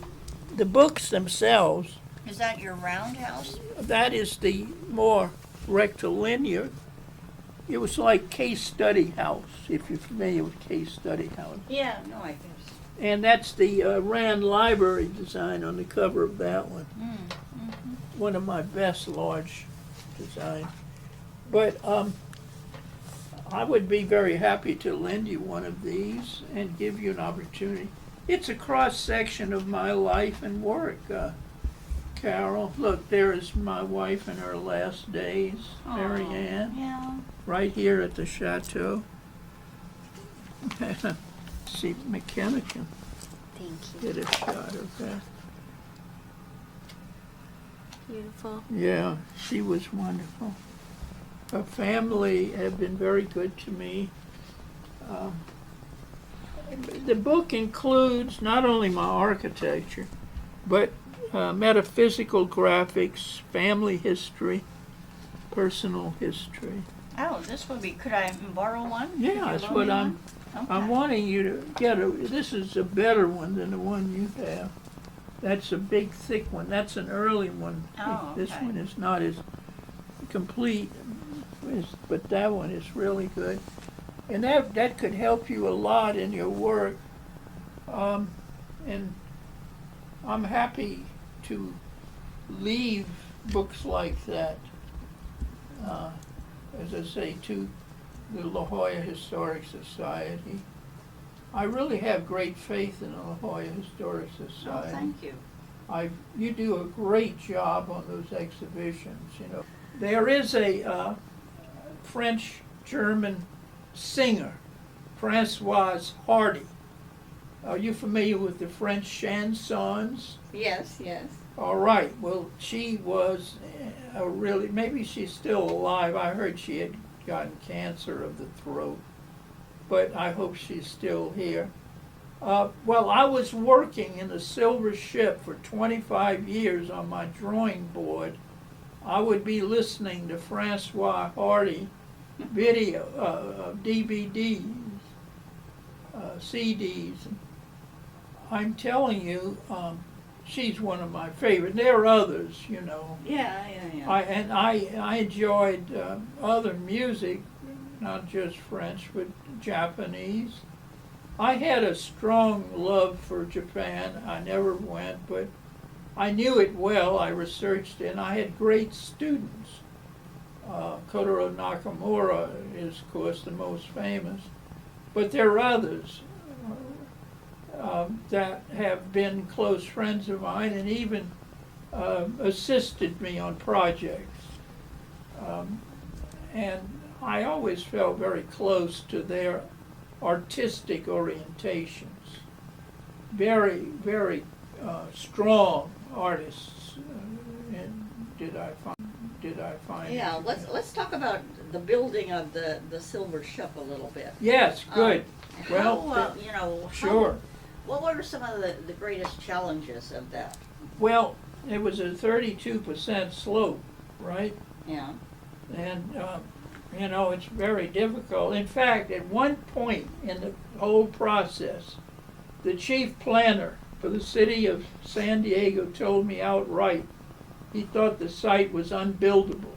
books themselves, Is that your roundhouse? that is the more rectilinear. It was like Case Study House, if you're familiar with Case Study House. Yeah, no, I guess. And that's the Rand Library design on the cover of that one. One of my best large designs. But I would be very happy to lend you one of these and give you an opportunity. It's a cross-section of my life and work, Carol. Look, there is my wife in her last days, Mary Aw, Ann, Yeah. right here at the chateau. See, McKenna can Thank you. get a shot of that. Beautiful. Yeah, she was wonderful. Her family have been very good to me. The book includes not only my architecture, but metaphysical graphics, family history, personal history. Oh, this would be, could I borrow one? Could Yeah, you that's loan what me I'm one? wanting you to get. This is a better one than the one you have. That's a big, thick one. That's an early one. Oh, This okay. one is not as complete, but that one is really good. And that could help you a lot in your work. And I'm happy to leave books like that, as I say, to the La Jolla Historic Society. I really have great faith in the La Jolla Historic Oh, Society. thank you. You do a great job on those exhibitions, you know. There is a French-German singer, Françoise Hardy. Are you familiar with the French chansons? Yes, yes. All right. Well, she was really, maybe she's still alive. I heard she had gotten cancer of the throat, but I hope she's still here. Well, I was working in the Silver Ship for 25 years on my drawing board. I would be listening to François Hardy video, DVDs, CDs. I'm telling you, she's one of my favorite. There are others, you know. Yeah. I enjoyed other music, not just French, but Japanese. I had a strong love for Japan. I never went, but I knew it well. I researched it, and I had great students. Kotaro Nakamura is, of course, the most famous, but there are others that have been close friends of mine and even assisted me on projects. And I always felt very close to their artistic orientations. Very, very strong artists. And did I find? Yeah, let's talk about the building of the Silver Ship a little bit. Yes, good. Well, Well, sure. What were some of the greatest challenges of that? Well, it was a 32% slope, right? Yeah. And, it's very difficult. In fact, at one point in the whole process, the chief planner for the city of San Diego told me outright he thought the site was unbuildable.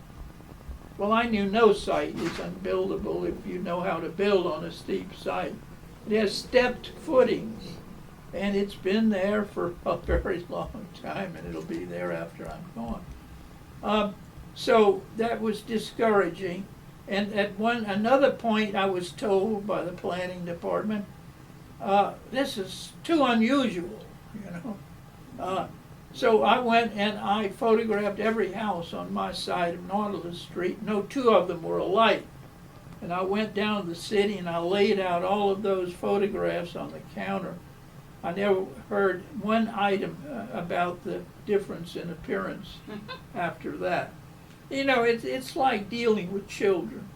Well, I knew no site is unbuildable if you know how to build on a steep site. It has stepped footings, and it's been there for a very long time, and it'll be there after I'm gone. So that was discouraging. And at another point, I was told by the planning department, this is too unusual, So I went and I photographed every house on my side of Nautilus Street. No two of them were alike. And I went down to the city and I laid out all of those photographs on the counter. I never heard one item about the difference in appearance after that. It's like dealing with children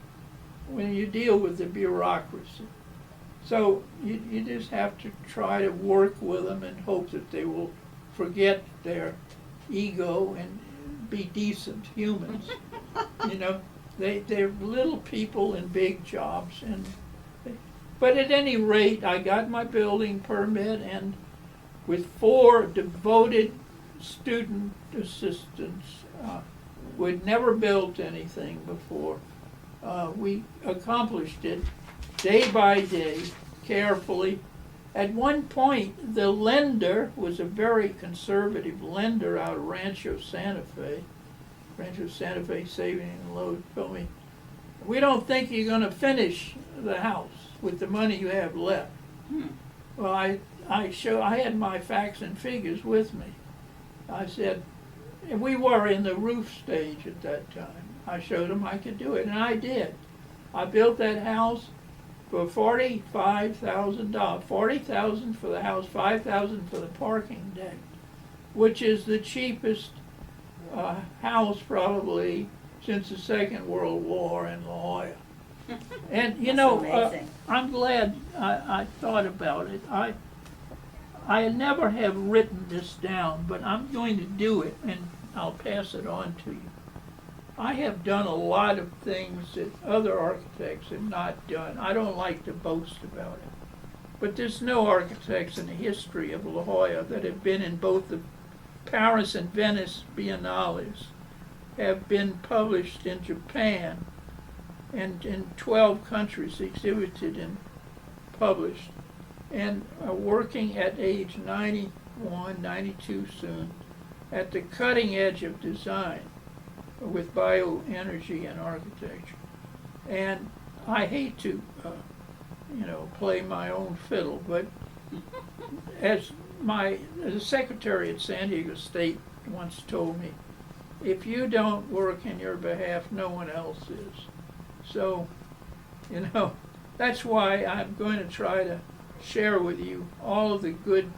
when you deal with the bureaucracy. So you just have to try to work with them and hope that they will forget their ego and be decent humans. They're little people in big jobs. But at any rate, I got my building permit, and with 4 devoted student assistants who had never built anything before, we accomplished it day by day, carefully. At one point, the lender was a very conservative lender out of Rancho Santa Fe Saving and Loan, told me, we don't think you're going to finish the house with the money you have left. Well, I had my facts and figures with me. I said, and we were in the roof stage at that time. I showed them I could do it, and I did. I built that house for $45,000. $40,000 for the house, $5,000 for the parking deck, which is the cheapest house probably since the Second World War in La Jolla. And amazing. I'm glad I thought about it. I never have written this down, but I'm going to do it, and I'll pass it on to you. I have done a lot of things that other architects have not done. I don't like to boast about it. But there's no architects in the history of La Jolla that have been in both the Paris and Venice Biennales, have been published in Japan, and in 12 countries exhibited and published, and working at age 91, 92 soon, at the cutting edge of design with bioenergy and architecture. And I hate to, play my own fiddle, but as the secretary at San Diego State once told me, if you don't work in your behalf, no one else is. So, that's why I'm going to try to share with you all of the good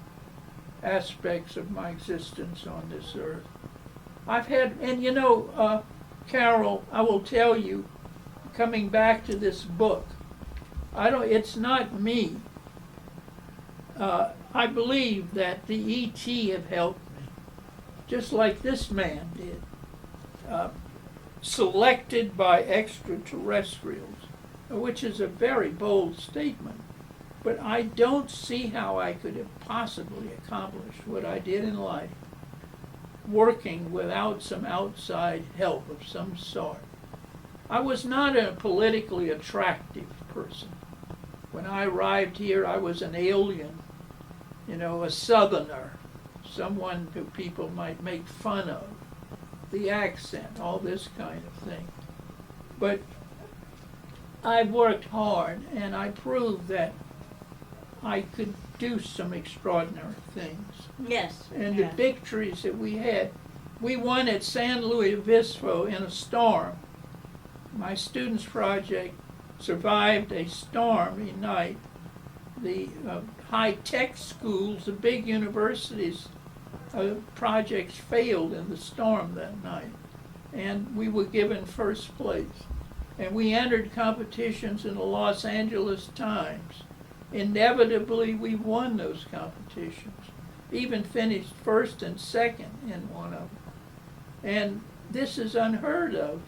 aspects of my existence on this earth. I've had, and Carol, I will tell you, coming back to this book, it's not me. I believe that the E.T. have helped me, just like this man did. Selected by extraterrestrials, which is a very bold statement, but I don't see how I could have possibly accomplished what I did in life working without some outside help of some sort. I was not a politically attractive person. When I arrived here, I was an alien, a southerner, someone who people might make fun of, the accent, all this kind of thing. But I worked hard, and I proved that I could do some extraordinary things. Yes. And yes. the victories that we had, we won at San Luis Obispo in a storm. My students' project survived a stormy night. The high-tech schools, the big universities, projects failed in the storm that night, and we were given first place. And we entered competitions in the Los Angeles Times. Inevitably, we won those competitions, even finished first and second in one of them. And this is unheard of.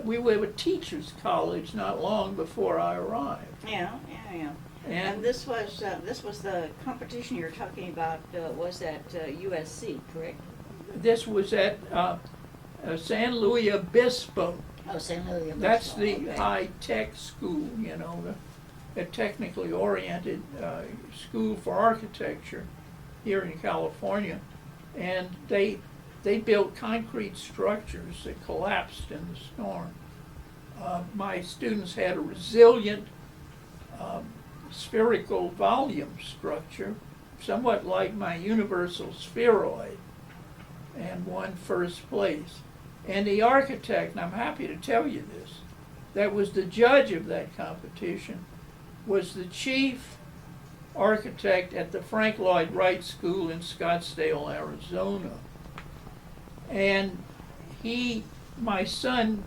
We were a teachers' college not long before I arrived. Yeah. And this was the competition you're talking about, was at USC, correct? This was at San Luis Obispo. Oh, San Luis Obispo. That's the okay. high-tech school, a technically oriented school for architecture here in California. And they built concrete structures that collapsed in the storm. My students had a resilient spherical volume structure, somewhat like my universal spheroid, and won first place. And the architect, and I'm happy to tell you this, that was the judge of that competition, was the chief architect at the Frank Lloyd Wright School in Scottsdale, Arizona. And my son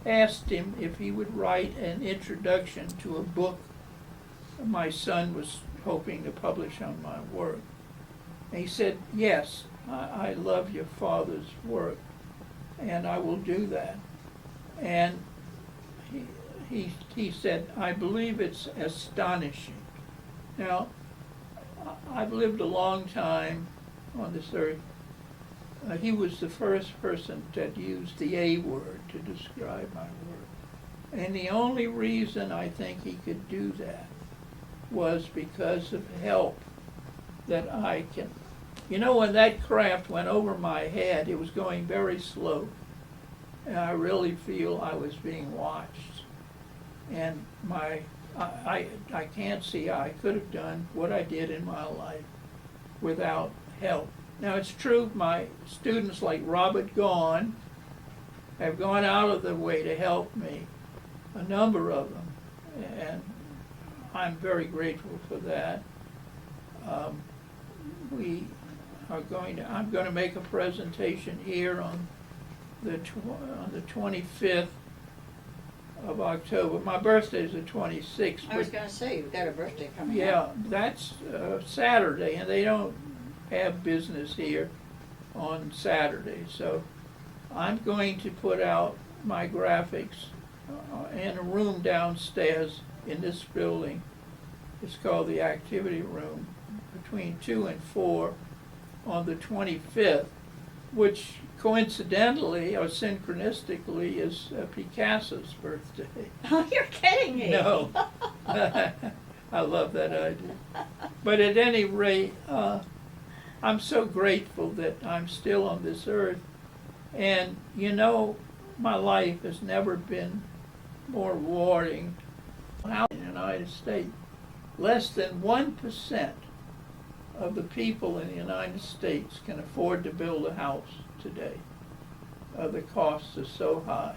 asked him if he would write an introduction to a book my son was hoping to publish on my work. And he said, yes, I love your father's work, and I will do that. And he said, I believe it's astonishing. Now, I've lived a long time on this earth. He was the first person that used the A word to describe my work. And the only reason I think he could do that was because of help that I can. When that craft went over my head, it was going very slow. And I really feel I was being watched. And I can't see how I could have done what I did in my life without help. Now, it's true, my students like Robert Gaughan have gone out of their way to help me, a number of them, and I'm very grateful for that. I'm going to make a presentation here on the 25th of October. My birthday is the 26th. I was going to say, you've got a birthday coming Yeah, up. that's Saturday, and they don't have business here on Saturday. So I'm going to put out my graphics in a room downstairs in this building. It's called the Activity Room, between 2 and 4 on the 25th. which coincidentally or synchronistically is Picasso's birthday. Oh, you're kidding me. No. I love that idea. But at any rate, I'm so grateful that I'm still on this earth. And, you know, my life has never been more rewarding. Now in the United States, less than 1% of the people in the United States can afford to build a house today. The costs are so high.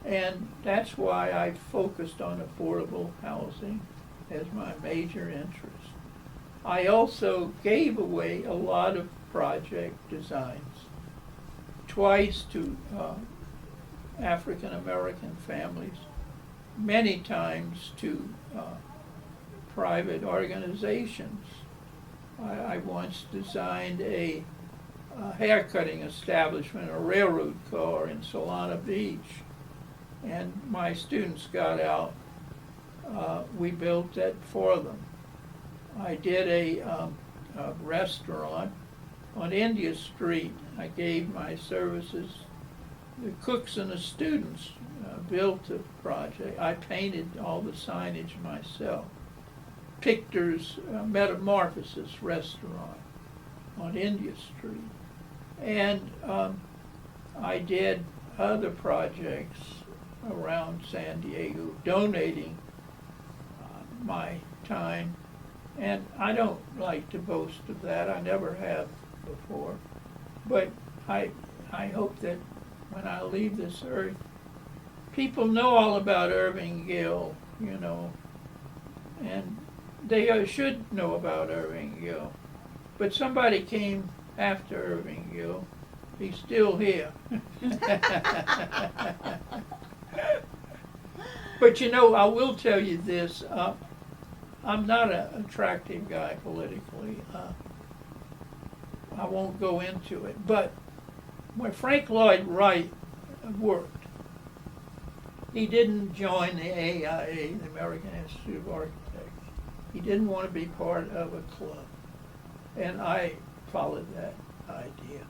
And that's why I focused on affordable housing as my major interest. I also gave away a lot of project designs, twice to African American families, many times to private organizations. I once designed a haircutting establishment, a railroad car in Solana Beach, and my students got out. We built that for them. I did a restaurant on India Street. I gave my services. The cooks and the students built the project. I painted all the signage myself. Pictor's Metamorphosis restaurant on India Street. And I did other projects around San Diego, donating my time. And I don't like to boast of that. I never have before. But I hope that when I leave this earth, people know all about Irving Gill, you know, and they should know about Irving Gill. But somebody came after Irving Gill. He's still here. But you know, I will tell you this. I'm not an attractive guy politically. I won't go into it. But when Frank Lloyd Wright worked, he didn't join the AIA, the American Institute of Architects. He didn't want to be part of a club. And I followed that idea.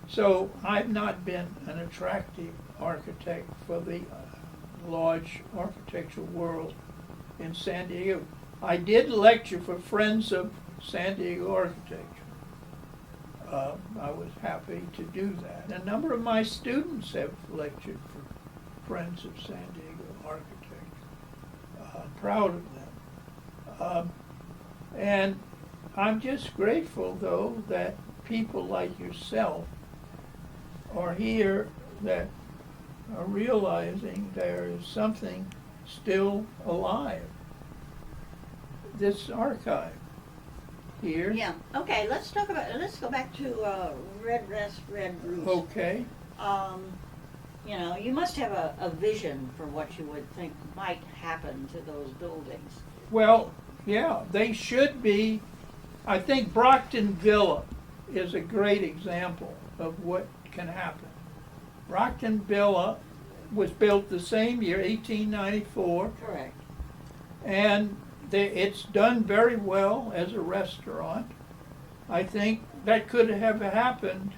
So I've not been an attractive architect for the large architectural world in San Diego. I did lecture for Friends of San Diego Architecture. I was happy to do that. A number of my students have lectured for Friends of San Diego Architecture. Proud of them. And I'm just grateful, though, that people like yourself are here that are realizing there is something still alive. This archive here. Yeah. Okay. Let's go back to Red Rest, Red Roost. Okay. You know, you must have a vision for what you would think might happen to those buildings. Well, yeah, they should be. I think Brockton Villa is a great example of what can happen. Brockton Villa was built the same year, 1894. Correct. And it's done very well as a restaurant. I think that could have happened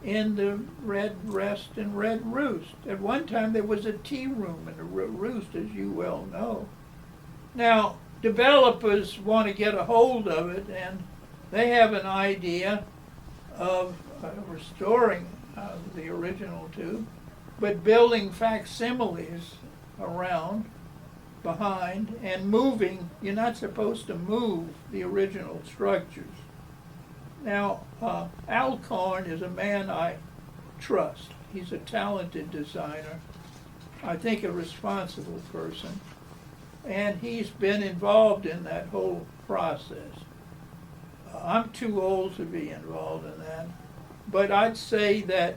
in the Red Rest and Red Roost. At one time there was a tea room in the Roost, as you well know. Now, developers want to get a hold of it, and they have an idea of restoring the original two, but building facsimiles around behind and moving. You're not supposed to move the original structures. Now, Alcorn is a man I trust. He's a talented designer, I think a responsible person, and he's been involved in that whole process. I'm too old to be involved in that, but I'd say that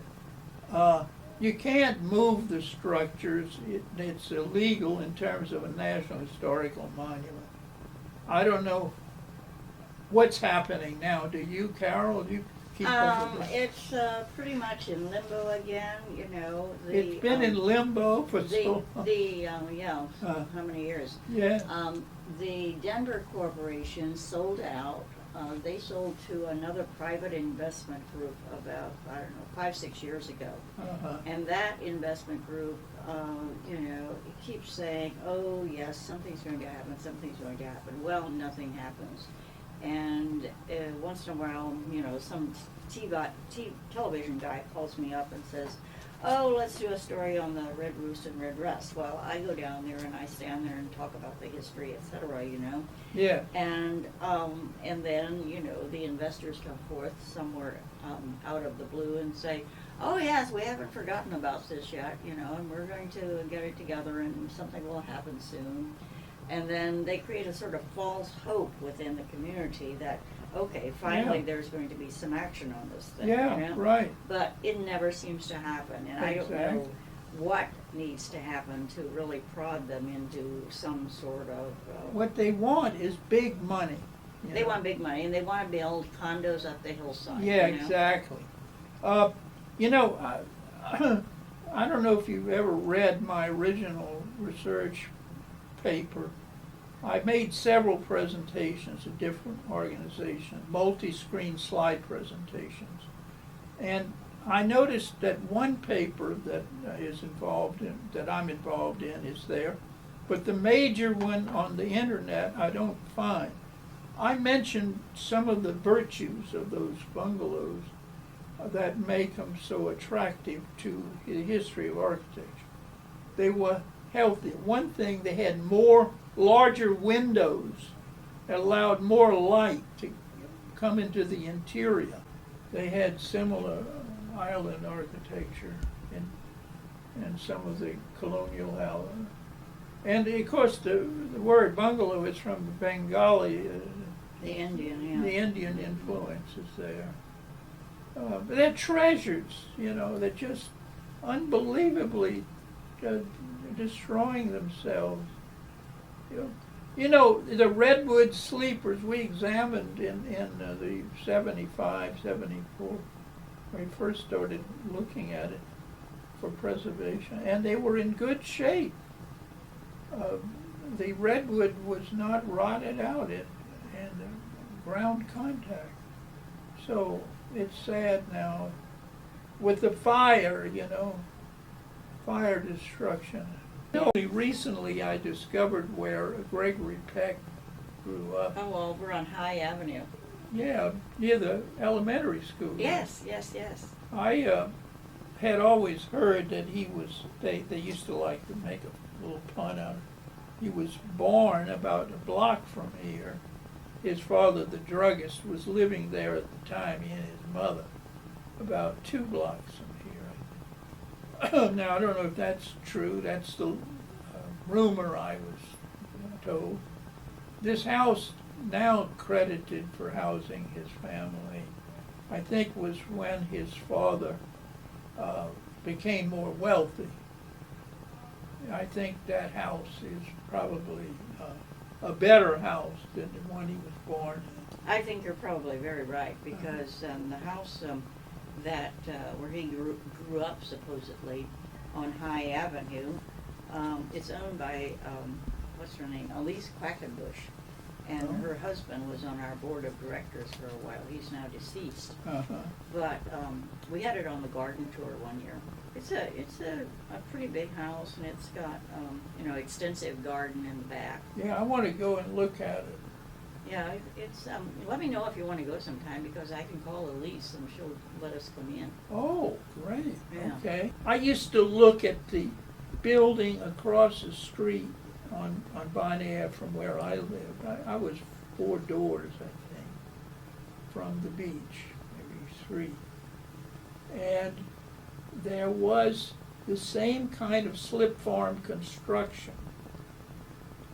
you can't move the structures. It's illegal in terms of a National Historical Monument. I don't know what's happening now. Do you, Carol? Do you keep up with it? It's pretty much in limbo again. You know, It's been in limbo for so long. How many years? Yeah. The Denver Corporation sold out they sold to another private investment group about, I don't know, 5, 6 years ago. Uh-huh. And that investment group, you know, it keeps saying, oh yes, something's going to happen, something's going to happen. Well, nothing happens. And once in a while, you know, some television guy calls me up and says, oh, let's do a story on the red roost and red rust. Well, I go down there and I stand there and talk about the history, etc., you know. Yeah. And then, you know, the investors come forth somewhere out of the blue and say, oh yes, we haven't forgotten about this yet, you know, and we're going to get it together and something will happen soon. And then they create a sort of false hope within the community that, okay, finally there's going to be some action on this thing, Yeah, you know? right. But it never seems to happen, and I don't know Exactly. what needs to happen to really prod them into some sort of... What they want is big money. you They know. want big money, and they want to build condos up the hillside. Yeah, you know? exactly. You know, I don't know if you've ever read my original research paper. I made several presentations at different organizations, multi-screen slide presentations. And I noticed that one paper that is involved in, that I'm involved in, is there, but the major one on the internet I don't find. I mentioned some of the virtues of those bungalows that make them so attractive to the history of architecture. They were healthy. One thing, they had larger windows that allowed more light to come into the interior. They had similar island architecture in some of the colonial houses. And of course the word bungalow is from the Bengali, The Indian, yeah. the Indian influence is there. But they're treasures, you know, they're just unbelievably destroying themselves. You know, the redwood sleepers we examined in the 75, 74, when we first started looking at it for preservation, and they were in good shape. The redwood was not rotted out in ground contact. So it's sad now with the fire, you know, fire destruction. Only recently I discovered where Gregory Peck grew up. Oh, over on High Avenue. Yeah, near the elementary school. Yes, yes, yes. I had always heard that he was, they used to like to make a little pun out of it. He was born about a block from here. His father, the druggist, was living there at the time, he and his mother, about 2 blocks from here. Now, I don't know if that's true. That's the rumor I was told. This house, now credited for housing his family, I think was when his father became more wealthy. I think that house is probably a better house than the one he was born in. I think you're probably very right, because the house that where he grew up supposedly on High Avenue, it's owned by what's her name, Elise Quackenbush, and her husband was on our board of directors for a while. He's now deceased. But we had it on the garden tour one year. It's a pretty big house, and it's got you know, extensive garden in the back. Yeah, I want to go and look at it. Yeah, it's let me know if you want to go sometime, because I can call Elise and she'll let us come in. Oh, great. Yeah. Okay. I used to look at the building across the street on Bonnie Ave from where I lived. I was 4 doors, I think, from the beach, maybe 3. And there was the same kind of slip farm construction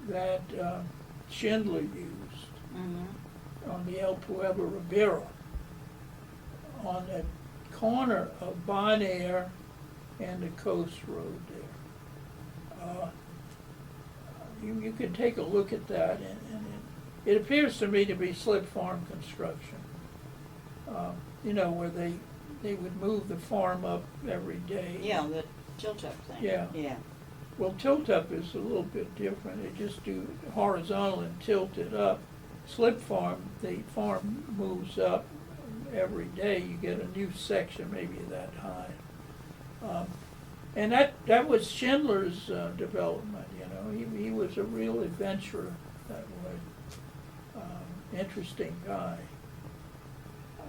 that Schindler used on the El Pueblo Ribera, on the corner of Bon Air and the Coast Road there. You could take a look at that, and it appears to me to be slip farm construction. You know, where they would move the farm up every day. Yeah, the tilt-up thing. Yeah. Yeah. Well, tilt-up is a little bit different. They just do horizontal and tilt it up slip farm, the farm moves up every day. You get a new section, maybe that high. And that was Schindler's development, you know. He was a real adventurer that way. Interesting guy.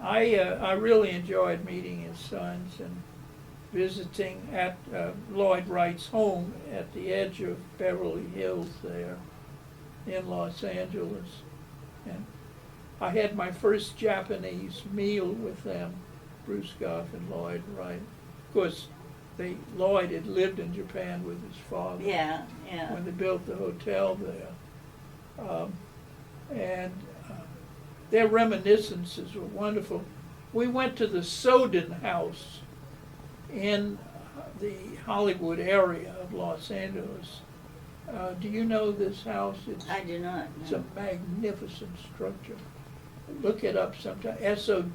I really enjoyed meeting his sons and visiting at Lloyd Wright's home at the edge of Beverly Hills there in Los Angeles. And I had my first Japanese meal with them, Bruce Goff and Lloyd Wright. Of course, Lloyd had lived in Japan with his father. Yeah. When they built the hotel there. And their reminiscences were wonderful. We went to the Soden House in the Hollywood area of Los Angeles. Do you know this house? I do not. It's a magnificent structure. Look it up sometime. Sowden.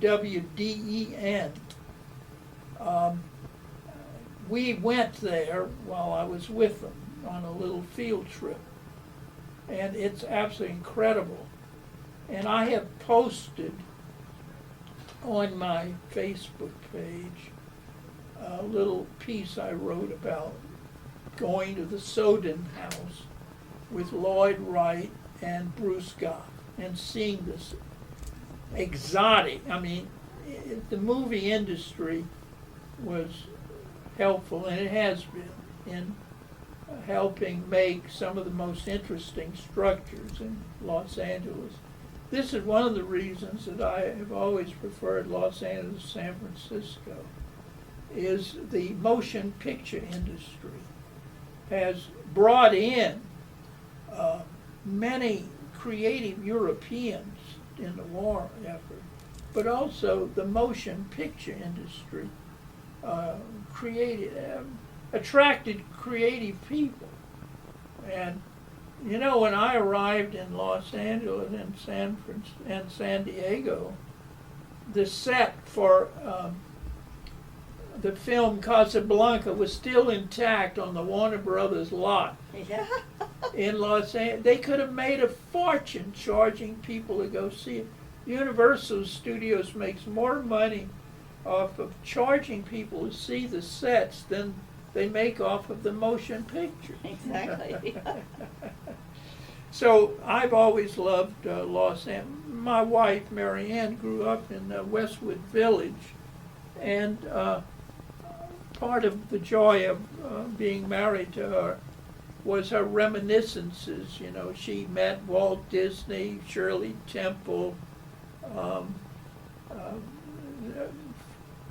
We went there while I was with them on a little field trip, and it's absolutely incredible. And I have posted on my Facebook page a little piece I wrote about going to the Soden House with Lloyd Wright and Bruce Goff and seeing this exotic, I mean, the movie industry was helpful, and it has been, in helping make some of the most interesting structures in Los Angeles. This is one of the reasons that I have always preferred Los Angeles, San Francisco, is the motion picture industry has brought in many creative Europeans in the war effort, but also the motion picture industry attracted creative people. And you know, when I arrived in Los Angeles and San Diego, the set for the film Casablanca was still intact on the Warner Brothers lot Yeah. in Los Angeles. They could have made a fortune charging people to go see it. Universal Studios makes more money off of charging people to see the sets than they make off of the motion picture. Exactly. So I've always loved Los Angeles. My wife, Mary Ann, grew up in Westwood Village, and part of the joy of being married to her was her reminiscences. You know, she met Walt Disney, Shirley Temple,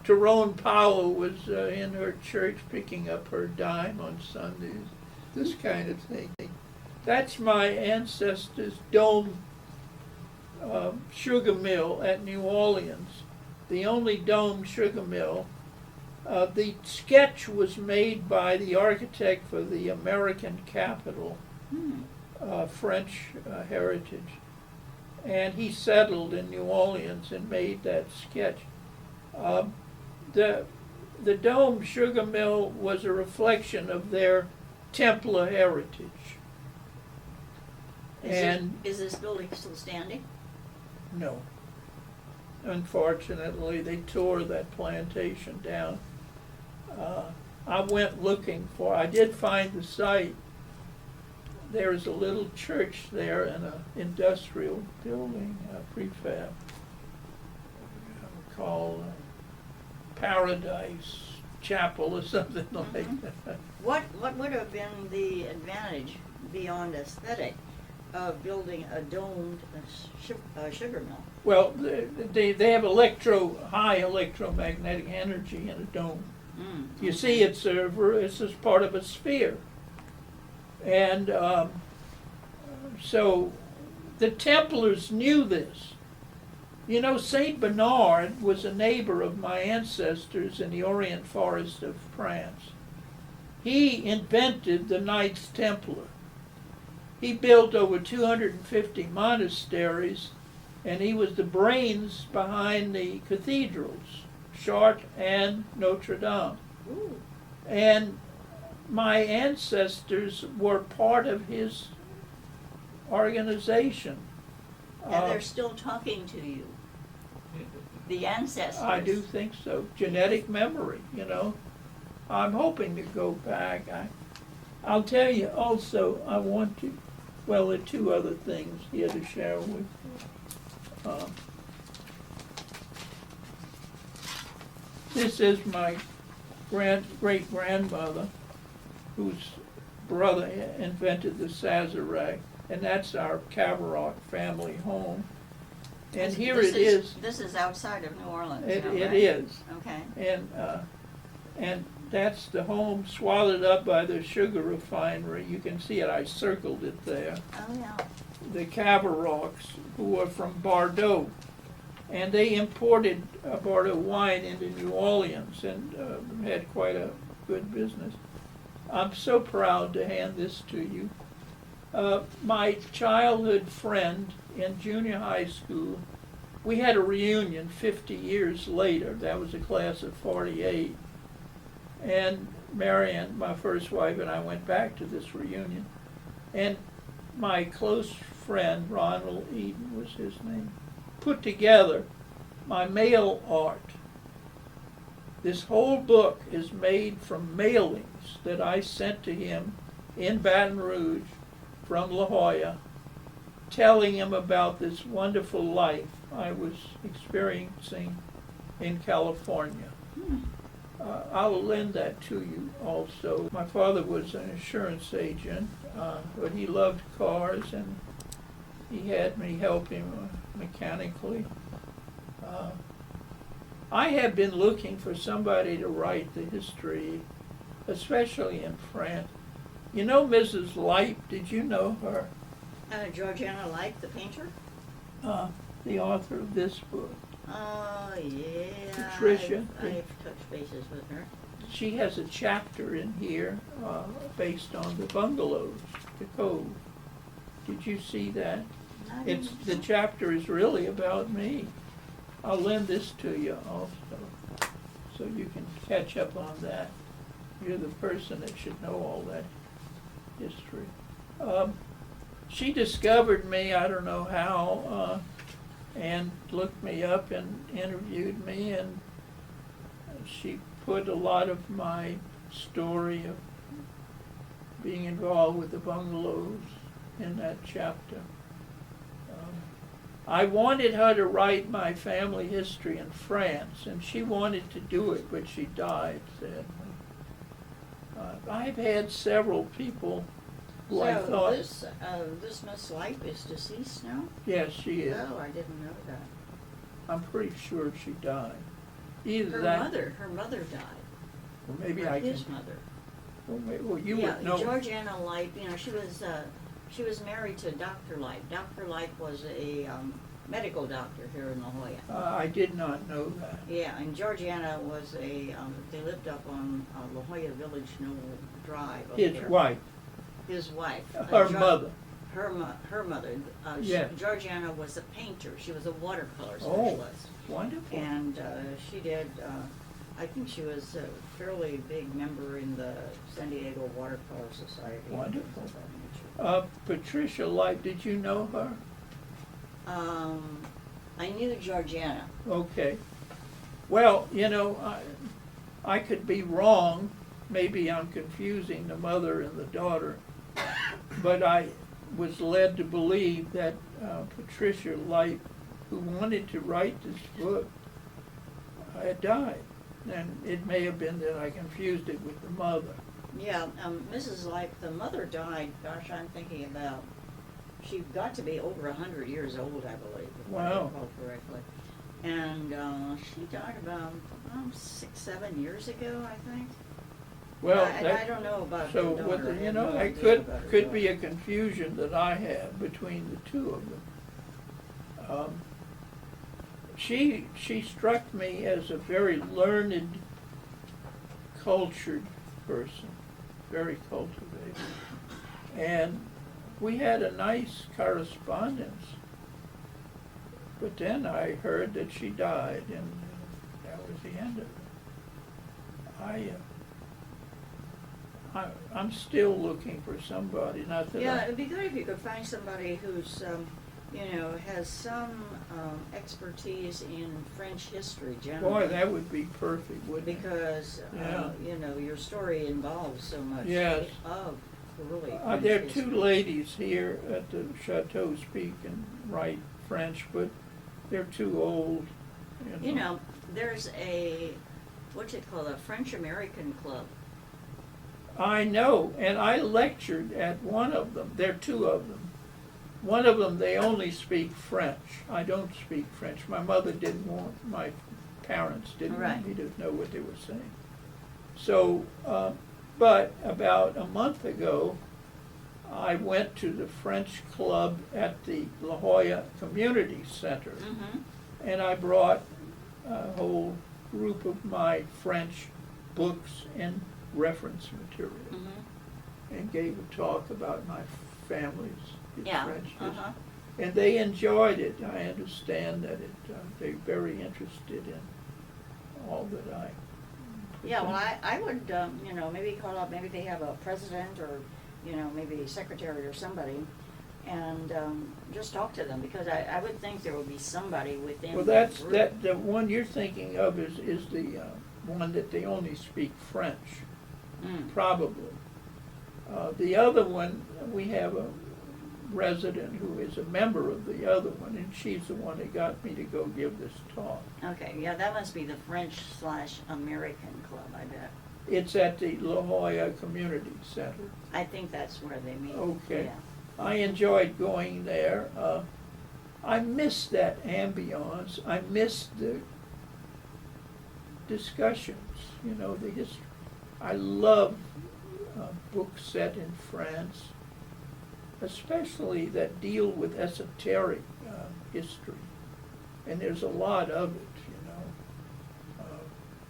Tyrone Powell was in her church picking up her dime on Sundays, this kind of thing. That's my ancestors' Dome sugar mill at New Orleans, the only dome sugar mill. The sketch was made by the architect for the American Capitol, French heritage, and he settled in New Orleans and made that sketch. The Dome Sugar Mill was a reflection of their Templar heritage. Is this building still standing? No. Unfortunately, they tore that plantation down. I went looking I did find the site. There's a little church there and an industrial building, a prefab, called Paradise Chapel or something like that. What would have been the advantage beyond aesthetic of building a domed sugar mill? Well, they have high electromagnetic energy in a dome. You see, it's just part of a sphere. And so the Templars knew this. You know, Saint Bernard was a neighbor of my ancestors in the Orient Forest of France. He invented the Knights Templar. He built over 250 monasteries, and he was the brains behind the cathedrals, Chartres and Notre Dame. Ooh. And my ancestors were part of his organization. And they're still talking to you. The ancestors. I do think so. Genetic memory, you know. I'm hoping to go back. I'll tell you also, I want to, well, there are two other things here to share with you. This is my great-grandmother, whose brother invented the Sazerac, and that's our Cavarock family home. And here it is. This is outside of New Orleans. It right? is. Okay. And that's the home swallowed up by the sugar refinery. You can see it, I circled it there. Oh, yeah. The Cavarocks, who are from Bordeaux. And they imported Bordeaux wine into New Orleans and had quite a good business. I'm so proud to hand this to you. My childhood friend in junior high school, we had a reunion 50 years later. That was a class of 48. And Marianne, my first wife, and I went back to this reunion. And my close friend, Ronald Eden was his name, put together my mail art. This whole book is made from mailings that I sent to him in Baton Rouge from La Jolla, telling him about this wonderful life I was experiencing in California. I'll lend that to you also. My father was an insurance agent, but he loved cars, and he had me help him mechanically. I have been looking for somebody to write the history, especially in France. You know Mrs. Light, did you know her? Georgiana Light, the painter? The author of this book. Oh, yeah. Patricia. I've touched bases with her. She has a chapter in here based on the bungalows, the cove. Did you see that? The chapter is really about me. I'll lend this to you also, so you can catch up on that. You're the person that should know all that history. She discovered me, I don't know how, and looked me up and interviewed me, and she put a lot of my story of being involved with the bungalows in that chapter. I wanted her to write my family history in France, and she wanted to do it, but she died, sadly. I've had several people who I thought... this Miss Light is deceased now? Yes, she is. Oh, I didn't know that. I'm pretty sure she died. Either Her that... mother died. Or maybe Or I can... his mother. Well, you would know... Georgiana Light, you know, she was married to Dr. Light. Dr. Light was a medical doctor here in La Jolla. I did not know that. Yeah, and Georgiana was they lived up on La Jolla Village Knoll Drive. His there. wife. His wife. Her mother. Her mother. Yes. Georgiana was a painter. She was a watercolor Oh, specialist. wonderful. And she did, I think she was a fairly big member in the San Diego Watercolor Society. Wonderful. Of that nature. Patricia Light, did you know her? I knew Georgiana. Okay. Well, you know, I could be wrong. Maybe I'm confusing the mother and the daughter. But I was led to believe that Patricia Light, who wanted to write this book, had died. And it may have been that I confused it with the mother. Yeah, Mrs. Light, the mother died, gosh, I'm thinking about, she got to be over 100 years old, I believe, if I Wow. recall correctly. And she died about 6-7 years ago, I think. Well, and I don't know about so her daughter. what, I you have know, no it idea about her could be daughter. a confusion that I have between the two of them. She struck me as a very learned, cultured person, very cultivated, and we had a nice correspondence. But then I heard that she died, and that was the end of it. I'm still looking for somebody, not that Yeah, it'd be good if you could find somebody who's has some expertise in French history generally. Boy, that would be perfect, wouldn't it? Because, Yeah. your story involves so much Yes. of really French There are history. two ladies here at the chateau speak and write French, but they're too old. There's a, a French-American club. I know, and I lectured at one of them. There are two of them. One of them, they only speak French. I don't speak French. My mother didn't want, my parents didn't Right. want me to know what they were saying. So, but about a month ago, I went to the French club at the La Jolla Community Center, Mm-hmm. and I brought a whole group of my French books and reference material, Mm-hmm. and gave a talk about my family's Yeah. French history. Uh-huh. And they enjoyed it. I understand that they're very interested in all that I. Yeah, well, I would, maybe call up, maybe they have a president or, maybe a secretary or somebody, and just talk to them, because I would think there would be somebody within Well, that that's, group. the one you're thinking of is the one that they only speak French, Mm. probably. The other one, we have a resident who is a member of the other one, and she's the one that got me to go give this talk. Okay, yeah, that must be the French/American club, I bet. It's at the La Jolla Community Center. I think that's where they meet. Okay. Yeah. I enjoyed going there. I miss that ambiance. I miss the discussions, the history. I love books set in France, especially that deal with esoteric history. And there's a lot of it,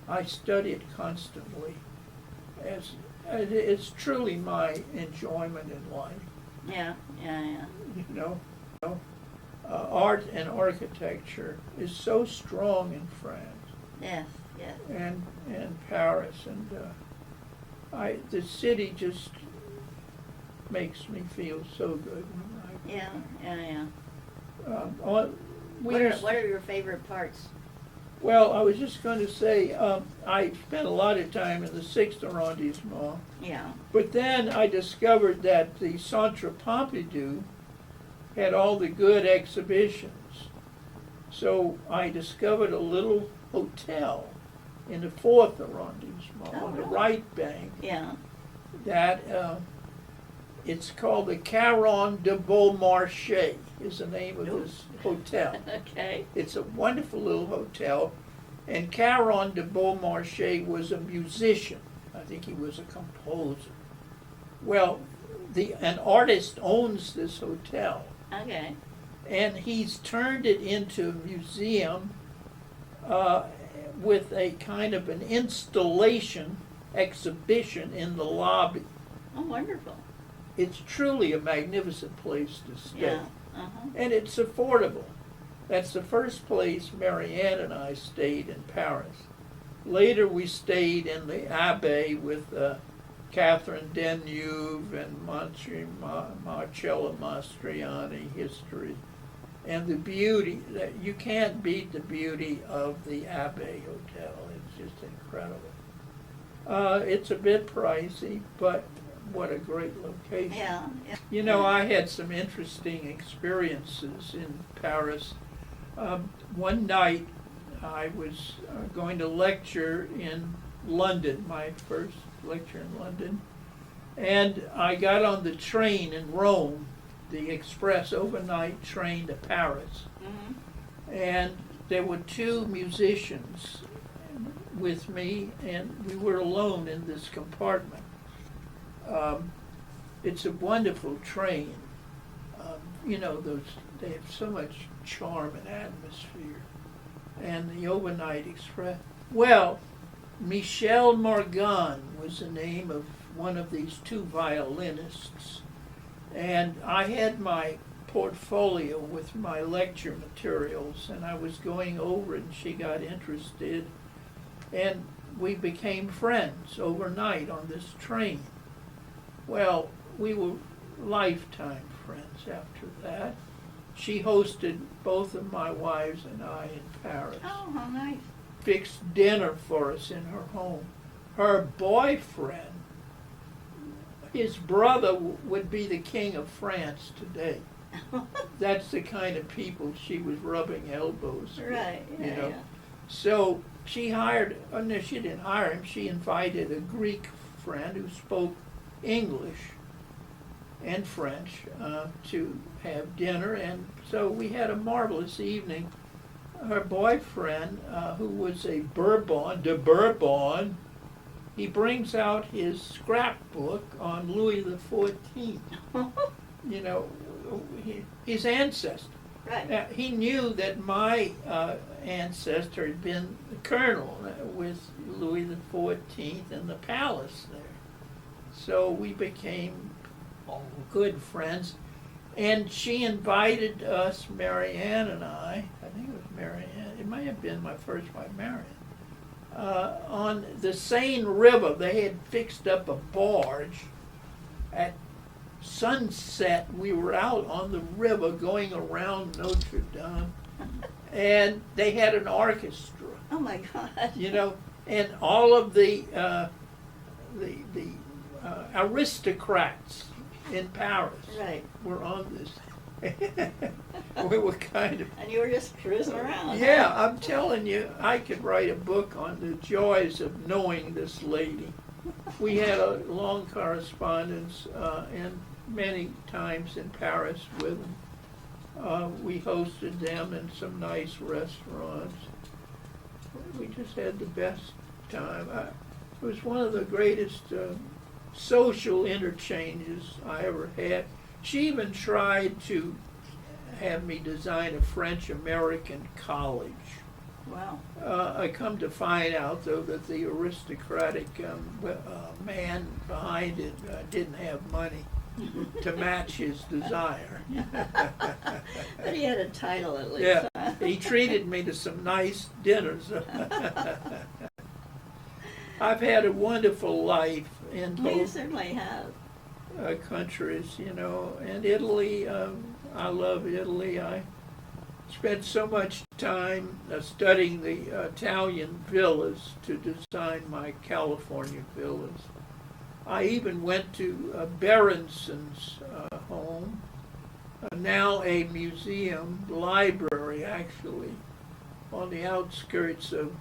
I study it constantly. It's truly my enjoyment in life. Yeah. Art and architecture is so strong in France Yes. and Paris, and the city just makes me feel so good when Yeah. I. What are your favorite parts? Well, I was just going to say, I spent a lot of time in the 6th arrondissement, Yeah. but then I discovered that the Centre Pompidou had all the good exhibitions. So I discovered a little hotel in the 4th arrondissement Oh, on the really? right bank Yeah. that it's called the Caron de Beaumarchais is the name of this hotel. Okay. It's a wonderful little hotel, and Caron de Beaumarchais was a musician. I think he was a composer. Well, an artist owns this hotel, Okay. and he's turned it into a museum with a kind of an installation exhibition in the lobby. Oh, wonderful. It's truly a magnificent place to stay. Yeah. Uh-huh. And it's affordable. That's the first place Marianne and I stayed in Paris. Later we stayed in the Abbaye with Catherine Deneuve and Marcella Mastriani history. And the beauty, that you can't beat the beauty of the Abbaye Hotel. It's just incredible. It's a bit pricey, but what a great location. Yeah. I had some interesting experiences in Paris. One night I was going to lecture in London, my first lecture in London, and I got on the train in Rome, the express overnight train to Paris, Mm-hmm. and there were two musicians with me, and we were alone in this compartment. It's a wonderful train. They have so much charm and atmosphere. And the overnight express. Well, Michel Morgan was the name of one of these two violinists. And I had my portfolio with my lecture materials, and I was going over it, and she got interested. And we became friends overnight on this train. Well, we were lifetime friends after that. She hosted both of my wives and I in Paris. Oh, how nice. Fixed dinner for us in her home. Her boyfriend, his brother would be the king of France today. That's the kind of people she was rubbing elbows with, Right, you yeah, know. yeah. So she hired, oh no, she didn't hire him, she invited a Greek friend who spoke English and French to have dinner, and so we had a marvelous evening. Her boyfriend, who was a Bourbon, he brings out his scrapbook on Louis XIV, you know, his ancestor. Right. Now, he knew that my ancestor had been the colonel with Louis XIV in the palace there. So we became good friends. And she invited us, Marianne and I think it was Marianne, it might have been my first wife, Marianne, on the Seine River. They had fixed up a barge. At sunset, we were out on the river going around Notre Dame, and they had an orchestra, Oh, my God. you know, and all of the aristocrats in Paris Right. were on this. We were kind of, And you were just cruising around. yeah, I'm telling you, I could write a book on the joys of knowing this lady. We had a long correspondence, and many times in Paris with them. We hosted them in some nice restaurants. We just had the best time. It was one of the greatest social interchanges I ever had. She even tried to have me design a French-American college. Wow. I come to find out, though, that the aristocratic man behind it didn't have money to match his desire. But he had a title at least. Yeah, Huh? he treated me to some nice dinners. I've had a wonderful life in Well, you both certainly have. countries, you know, and Italy, I love Italy. I spent so much time studying the Italian villas to design my California villas. I even went to Berenson's home, now a museum, library actually, on the outskirts of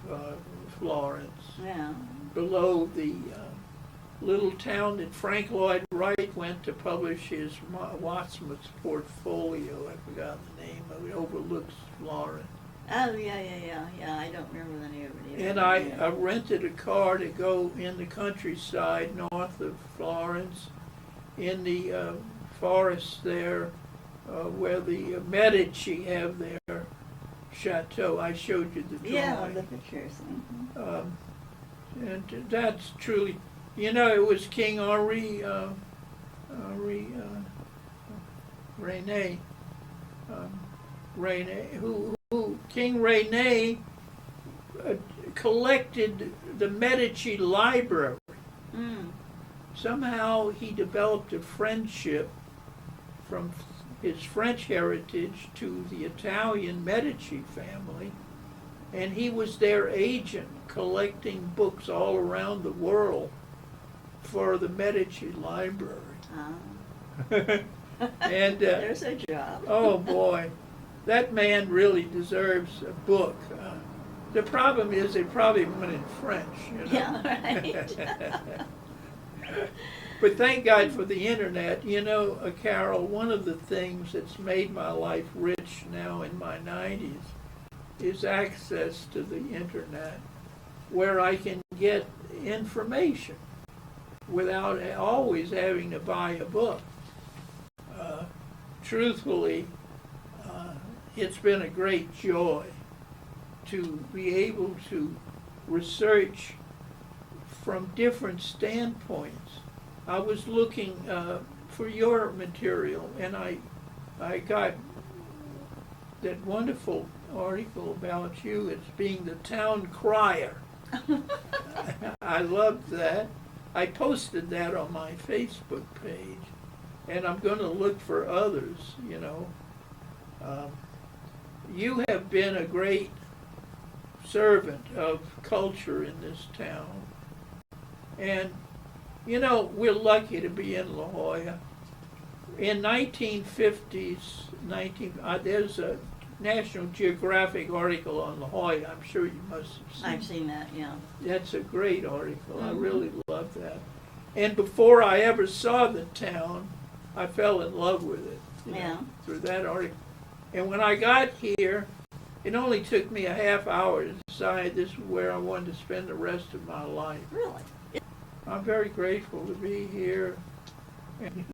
Florence, Yeah. below the little town that Frank Lloyd Wright went to publish his Wattsmouth's portfolio. I forgot the name of it. Overlooks Florence. Oh, yeah. I don't remember the name of it either. And I rented a car to go in the countryside north of Florence, in the forest there, where the Medici have their chateau. I showed you the drawing. Yeah, the pictures. And that's truly, you know, it was King Henri Rene, who King Rene collected the Medici library. Mm. Somehow he developed a friendship from his French heritage to the Italian Medici family, and he was their agent collecting books all around the world for the Medici library. And There's a job. oh boy, that man really deserves a book. The problem is they probably went in French, you know. Yeah, right. But thank God for the internet. You know, Carol, one of the things that's made my life rich now in my 90s is access to the internet, where I can get information without always having to buy a book. Truthfully, it's been a great joy to be able to research from different standpoints. I was looking for your material, and I got that wonderful article about you as being the town crier. I loved that. I posted that on my Facebook page, and I'm going to look for others, you know. You have been a great servant of culture in this town. And, you know, we're lucky to be in La Jolla. In 1950s, there's a National Geographic article on La Jolla. I'm sure you must have seen. I've seen that, yeah. That's a great article. I Mhm. really love that. And before I ever saw the town, I fell in love with it. You know, Yeah. through that article. And when I got here, it only took me a half hour to decide this is where I wanted to spend the rest of my life. Really? I'm very grateful to be here. And